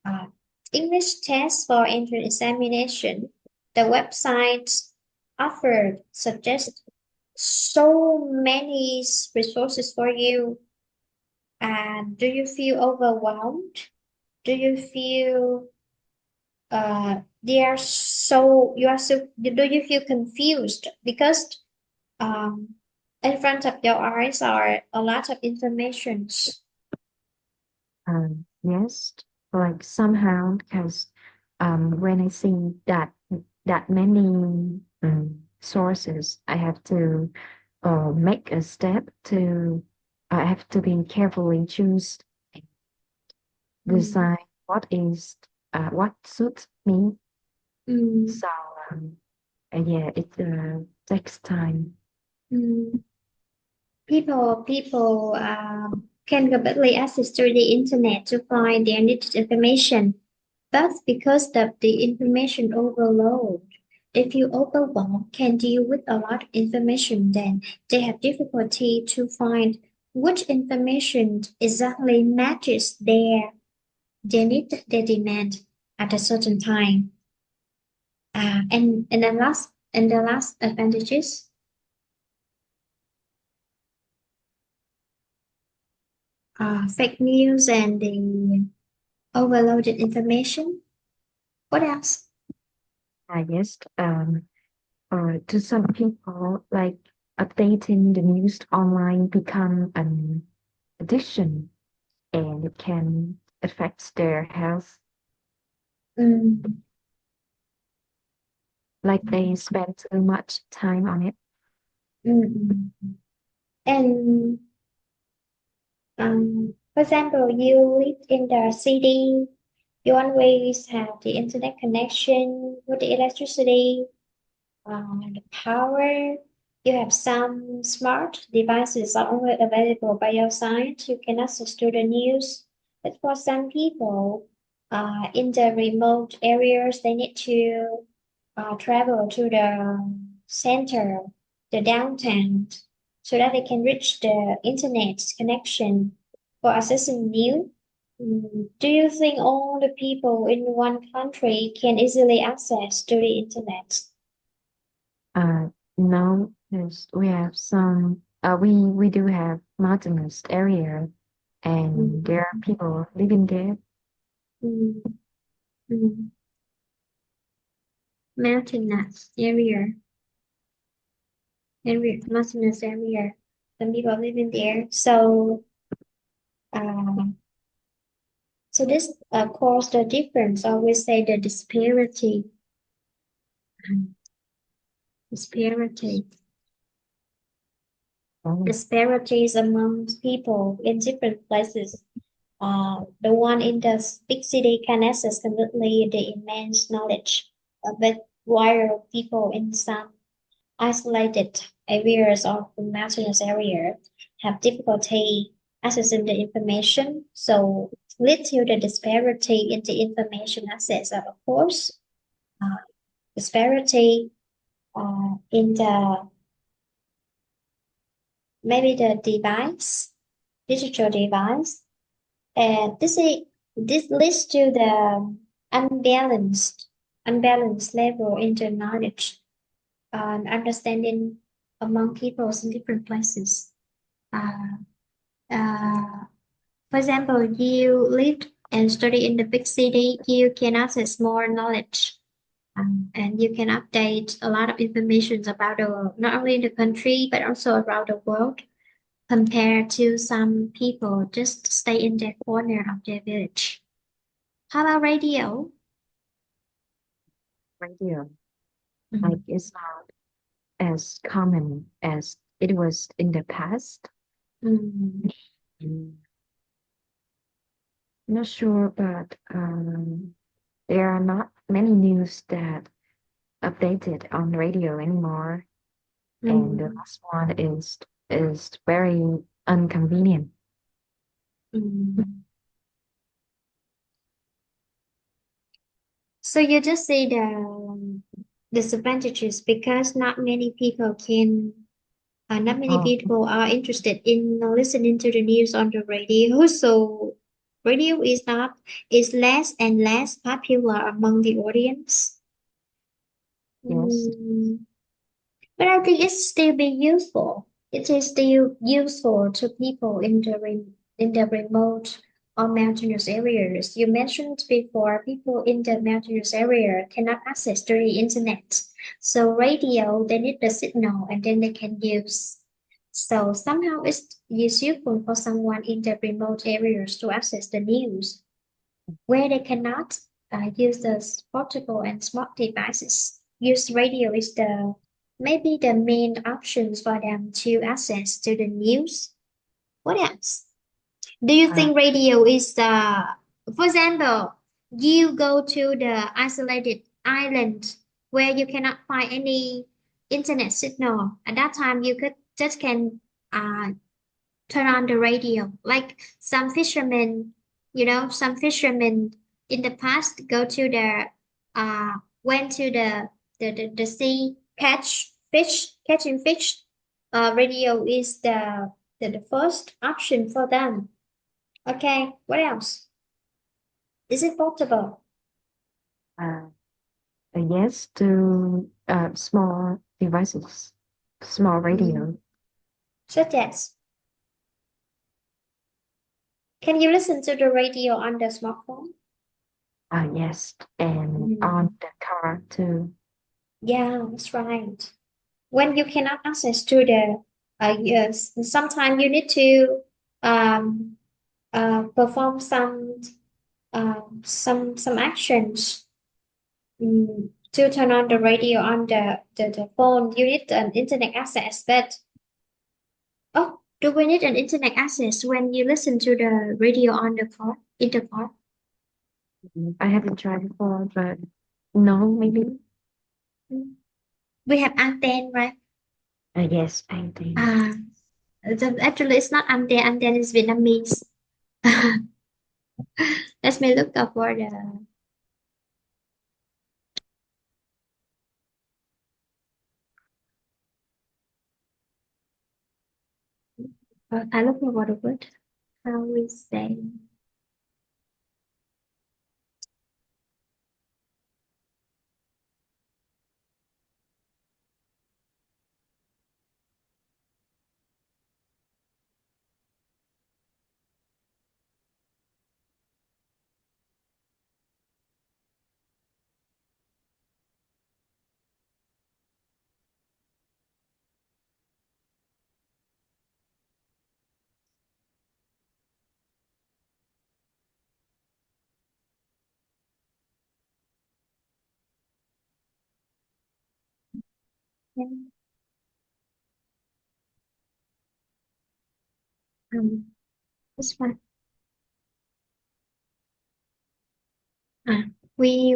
uh, English test for entrance examination, the website offered suggest so many resources for you. And do you feel overwhelmed? Do you feel you are so do you feel confused because um in front of your eyes are a lot of information. yes like somehow because when I see that many sources I have to make a step to I have to be carefully choose Mm, decide what suits me. mm, So yeah, it takes time. mm. People can completely access to the internet to find their needed information. That's because of the information overload. If you overwhelm can deal with a lot of information, then they have difficulty to find which information exactly matches their need, their demand at a certain time. And the last advantages, fake news and the overloaded information. What else? I guess to some people, like updating the news online become an addiction and it can affect their health. Mm, Like they spend too much time on it. mm, mm. And for example, you live in the city, you always have the internet connection with the electricity, the power. You have some smart devices are only available by your side. You can access to the news. But for some people, in the remote areas, they need to travel to the center, the downtown, so that they can reach the internet connection for accessing news. Do you think all the people in one country can easily access to the internet? Uh, no, yes, we have some. We do have mountainous area, and there are Mm, people living there. mm, mm. mountainous mountainous area. Some people live in there. Uh, so this caused the difference, or we say the disparity. Disparity. Disparities among people in different places. The one in the big city can access completely the immense knowledge, but while people in some isolated areas of the mountainous area have difficulty accessing the information, so lead to the disparity in the information access. Of course, uh, disparity in the maybe the digital device, and this leads to the unbalanced level in the knowledge and understanding among people in different places. Uh, uh, for example, you live and study in the big city, you can access more knowledge. And you can update a lot of information about not only the country but also around the world compared to some people just stay in their corner of their village. How about radio? Radio, like, Mhm. it's not as common as it was in the past. Mm. Mm, Not sure, but there are not many news that updated on radio anymore, and the Mm. last one is very inconvenient. Mm. So you just say the disadvantages because not many Oh, people are interested in listening to the news on the radio. So radio is less and less popular among the audience. yes. Mm. But I think it's still be useful. It is still useful to people in the remote or mountainous areas. You mentioned before, people in the mountainous area cannot access to the internet. So radio, they need the signal and then they can use. So somehow it's useful for someone in the remote areas to access the news. Where they cannot use the portable and smart devices, use radio is the maybe the main options for them to access to the news. What else? Do you Uh, think radio is for example, you go to the isolated island where you cannot find any internet signal. At that time, you could just can uh, turn on the radio. Like some fishermen, some fishermen in the past go to went to the sea catching fish. Radio is the first option for them. Okay, what else? Is it portable? uh, yes, to small devices, small Mm. radio. Such as, can you listen to the radio on the smartphone? Yes, and on Mm. the car too. Yeah, that's right. When you cannot access to the yes, sometimes you need to um perform some actions to turn on the radio on the phone. You need an internet access, but oh, do we need an internet access when you listen to the radio on the car in the car? I haven't tried before, but no, maybe. Mm. We have antenna, right? Yes, I think. uh Actually it's not antenna. Antenna is Vietnamese. Let me look up for the I look for the word. How we say? Yeah. That's fine. Uh, we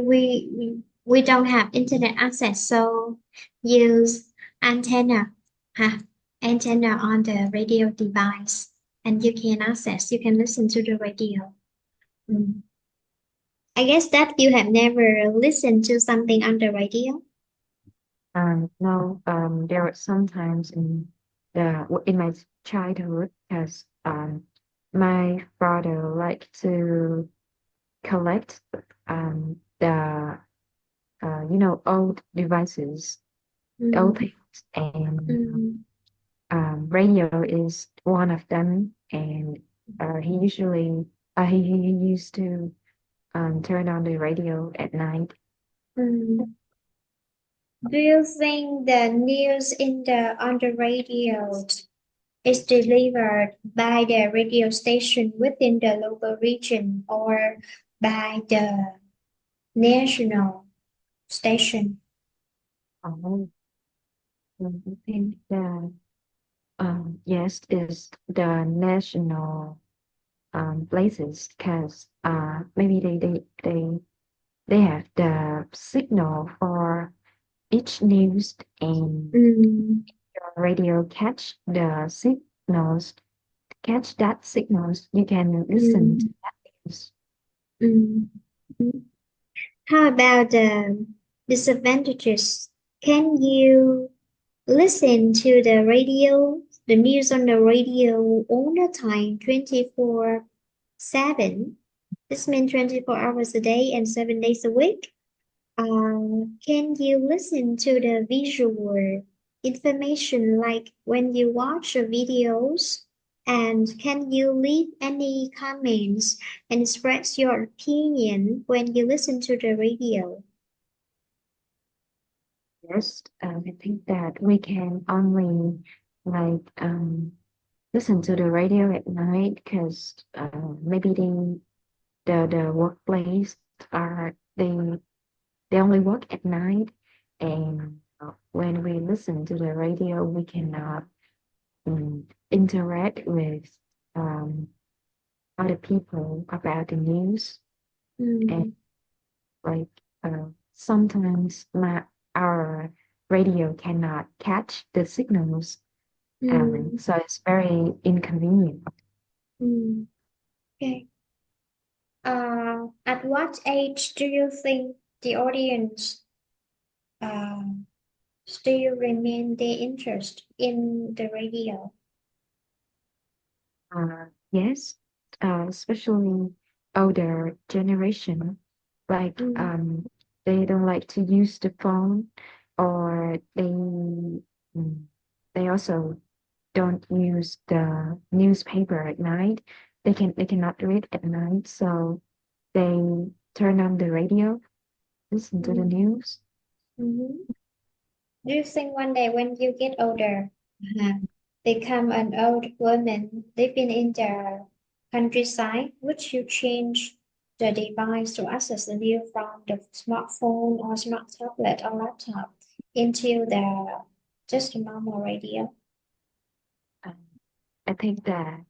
don't have internet access, so use antenna. Have antenna on the radio device, and you can access. You can listen to the radio. Mm. I guess that you have never listened to something on the radio. No, there are sometimes in my childhood, because my father liked to collect the old devices, old Mm. things, and Mm. radio is one of them. And he usually he used to turn on the radio at night. Mm. Do you think the news in the on the radio is delivered by the radio station within the local region or by the national station? Oh, I think that yes, is the national places, because maybe they have the signal for each news, and Mm. your radio catch that signals, you can listen to Mm. that news. Mm. How about the disadvantages? Can you listen to the radio, the news on the radio all the time, 24/7? This means 24 hours a day and 7 days a week. Can you listen to the visual information like when you watch the videos? And can you leave any comments and express your opinion when you listen to the radio? Yes, I think that we can only like listen to the radio at night, because maybe the workplace are they only work at night, and when we listen to the radio, we cannot interact with um, other people about the news. And Mm. like sometimes our radio cannot catch the signals, Mm. so it's very inconvenient. Mm. Okay. At what age do you think the audience uh, still remain their interest in the radio? Yes, especially older generation, like Mm. they don't like to use the phone, or they also don't use the newspaper at night. They cannot read at night, so they turn on the radio, listen to the Mm. news. Mhm. Do you think one day when you get older, become an old woman living in the countryside, would you change the device to access the news from the smartphone or smart tablet or laptop into the just a normal radio? Um, I think that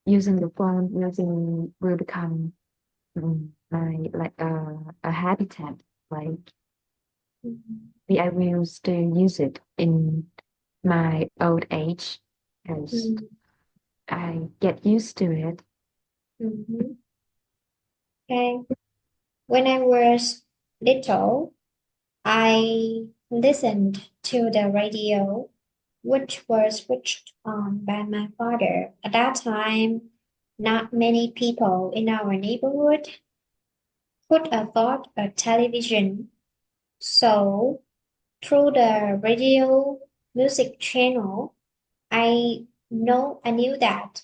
using the phone will become my like a habitat. Like Mhm. I will still use it in my old age, because Mm. I get used to it. Mhm. Okay. When I was little, I listened to the radio, which was switched on by my father. At that time, not many people in our neighborhood could afford a television. So, through the radio music channel, I knew that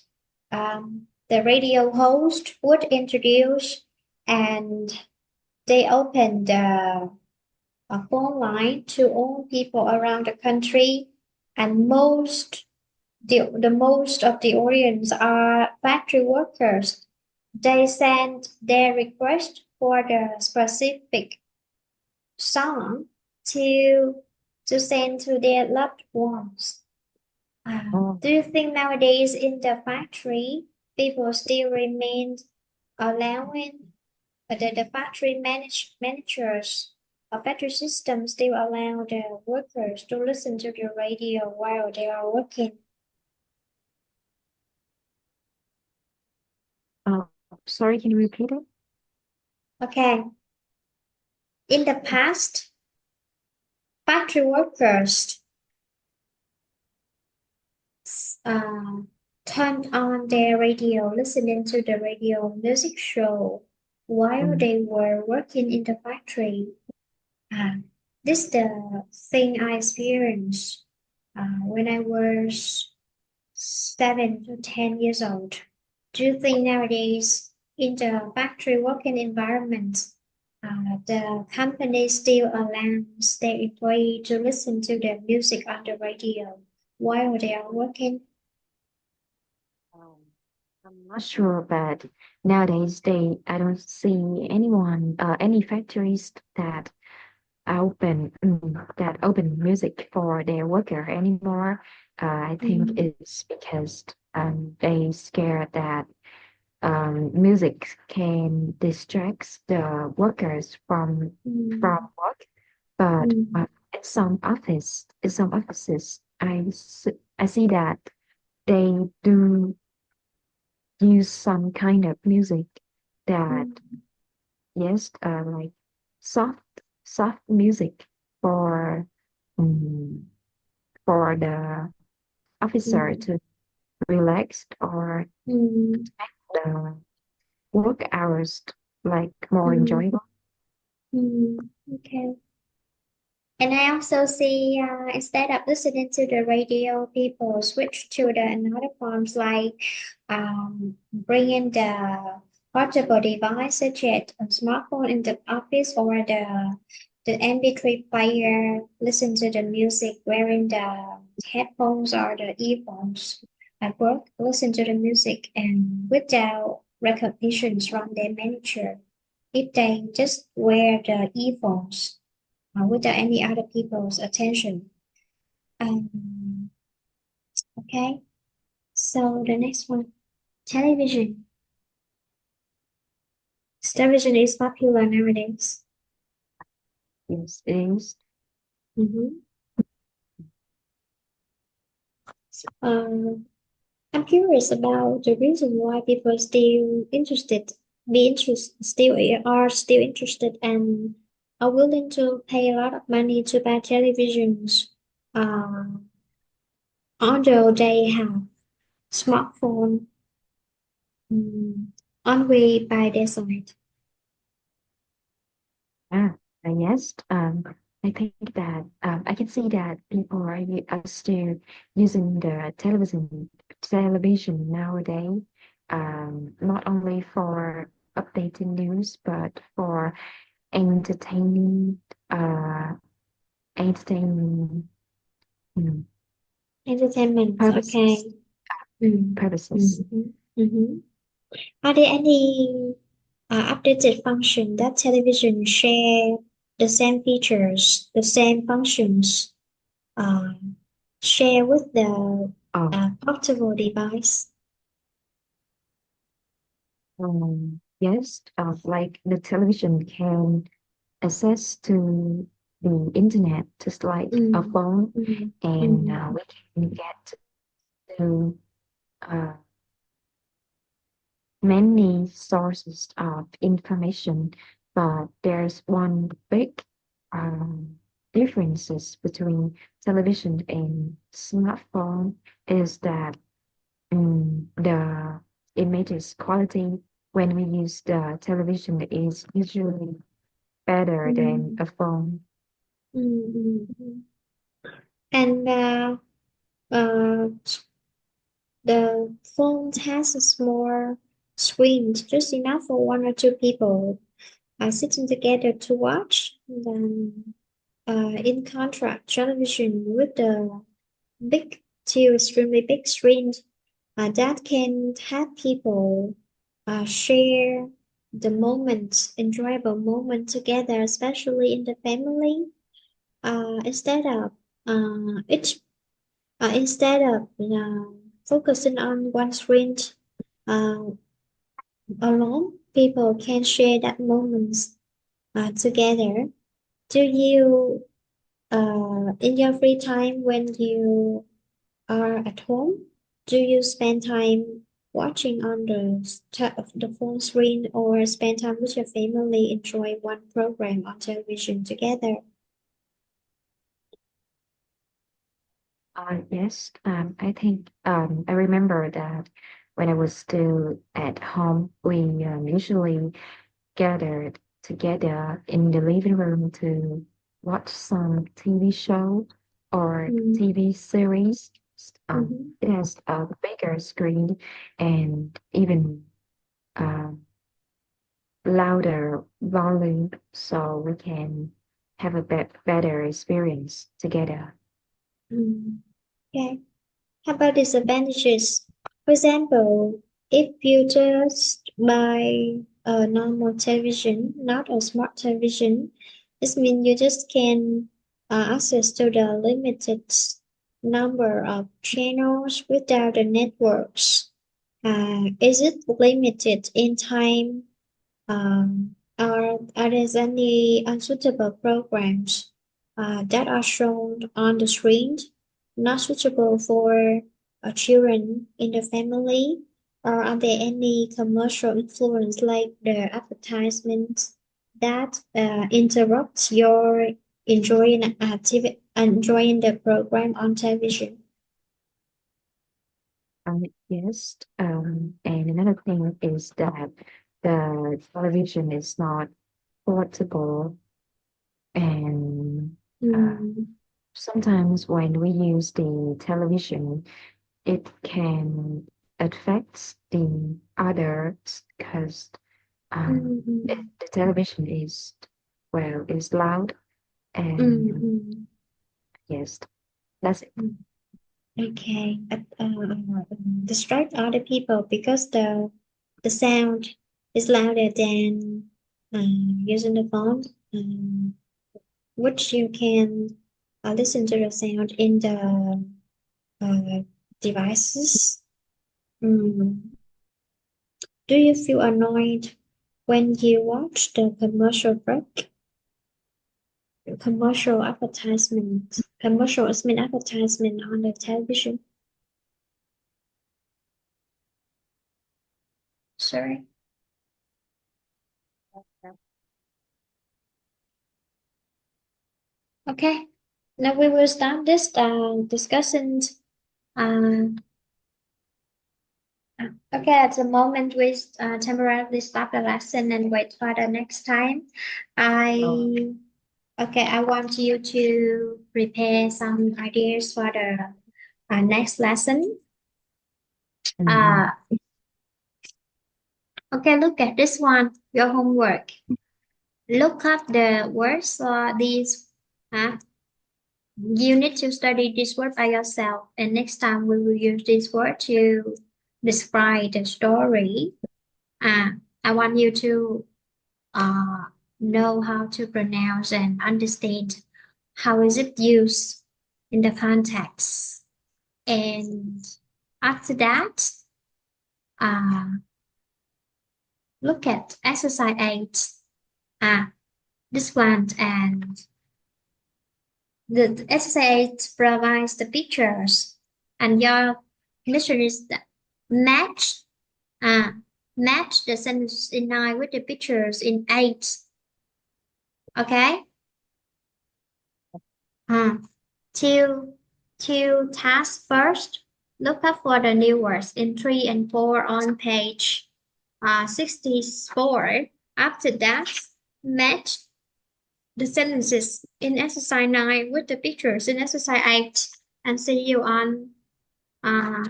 the radio host would introduce and they opened a phone line to all people around the country, and the most of the audience are factory workers. They send their request for the specific song to send to their loved ones. Oh, Do you think nowadays in the factory people still remain allowing the factory managers or factory system still allow the workers to listen to the radio while they are working? uh, sorry, can you repeat it? Okay. In the past, factory workers uh, turned on their radio, listening to the radio music show while Mm, they were working in the factory. Uh, this is the thing I experienced when I was 7 to 10 years old. Do you think nowadays in the factory working environment, the company still allows their employee to listen to the music on the radio while they are working? um, I'm not sure, but nowadays I don't see any factories that open music for their worker anymore. I think Mm, it's because they scared that music can distract the workers from mm, work. But mm, in some offices, I see that they do use some kind of music that mm, yes, like soft music for um, for the officer mm, to relax or mm, the work hours like more mm, enjoyable. Okay. And I also see instead of listening to the radio, people switch to the another forms like bringing the portable device such as a smartphone in the office or the MP3 player, listen to the music wearing the headphones or the earphones at work, listen to the music and without recognitions from their manager. If they just wear the earphones without any other people's attention. Um, okay, so the next one, television. Television is popular nowadays. Yes, it is. Mm-hmm. Um, I'm curious about the reason why people still are still interested and are willing to pay a lot of money to buy televisions. Uh, although they have smartphone on way by their side. Ah, yes. I think that I can see that people are still using the television nowadays. Not only for updating news, but for entertaining, uh, entertaining mm, Entertainment, purposes. okay. Mm. Purposes. Mhm, mhm. Are there any updated function that television share the same features, the same functions, uh, share with the Oh, portable device? yes. Like the television can access to the internet just like a Mm, phone, mm, and mm, we can get to uh, many sources of information. But there's one big um, differences between television and smartphone is that the images quality when we use the television is usually better than mm, a phone. mm. And uh, the phone has a small screen, just enough for one or two people sitting together to watch. Then, in contrast, television with the big two extremely big screens that can have people share the moment, enjoyable moment together, especially in the family. instead of each instead of focusing on one screen uh, alone, people can share that moments together. Do you in your free time when you are at home, do you spend time watching on the phone screen or spend time with your family enjoy one program on television together? Yes, I think I remember that when I was still at home, we usually gathered together in the living room to watch some TV show or Mm, TV series. mhm. It has a bigger screen and even louder volume, so we can have a better experience together. Mm. Okay. How about disadvantages? For example, if you just buy a normal television, not a smart television, this means you just can access to the limited number of channels without the networks. Is it limited in time? Are there any unsuitable programs that are shown on the screen, not suitable for children in the family? Or are there any commercial influence like the advertisements that interrupt your enjoying the program on television? Yes, and another thing is that the television is not portable, and Mm, sometimes when we use the television, it can affect the others because mm, the television is well is loud, mm, and mm, yes, that's it. mm. Okay, distract other people because the sound is louder than using the phone, which you can listen to the sound in the uh, devices. Mm. Do you feel annoyed when you watch the commercial break? Commercial has been advertisement on the television. Sorry. Okay, now we will start this discussion. Uh, okay, at the moment we temporarily stop the lesson and wait for the next time. Oh, I okay, I want you to prepare some ideas for the next lesson. mhm. Uh, okay, look at this one, your homework. Look up the words for these. You need to study this word by yourself, and next time we will use this word to describe the story. Uh, I want you to uh, know how to pronounce and understand how is it used in the context. And after that, uh, look at exercise 8. Uh, this one and the exercise provides the pictures, and your mission is that match uh, match the sentence in 9 with the pictures in 8. Okay? Uh, two two tasks first. Look up for the new words in 3 and 4 on page 64. After that, match the sentences in exercise 9 with the pictures in exercise 8, and see you on uh,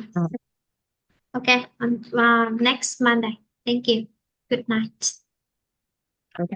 okay on next Monday. Thank you. Good night. Okay.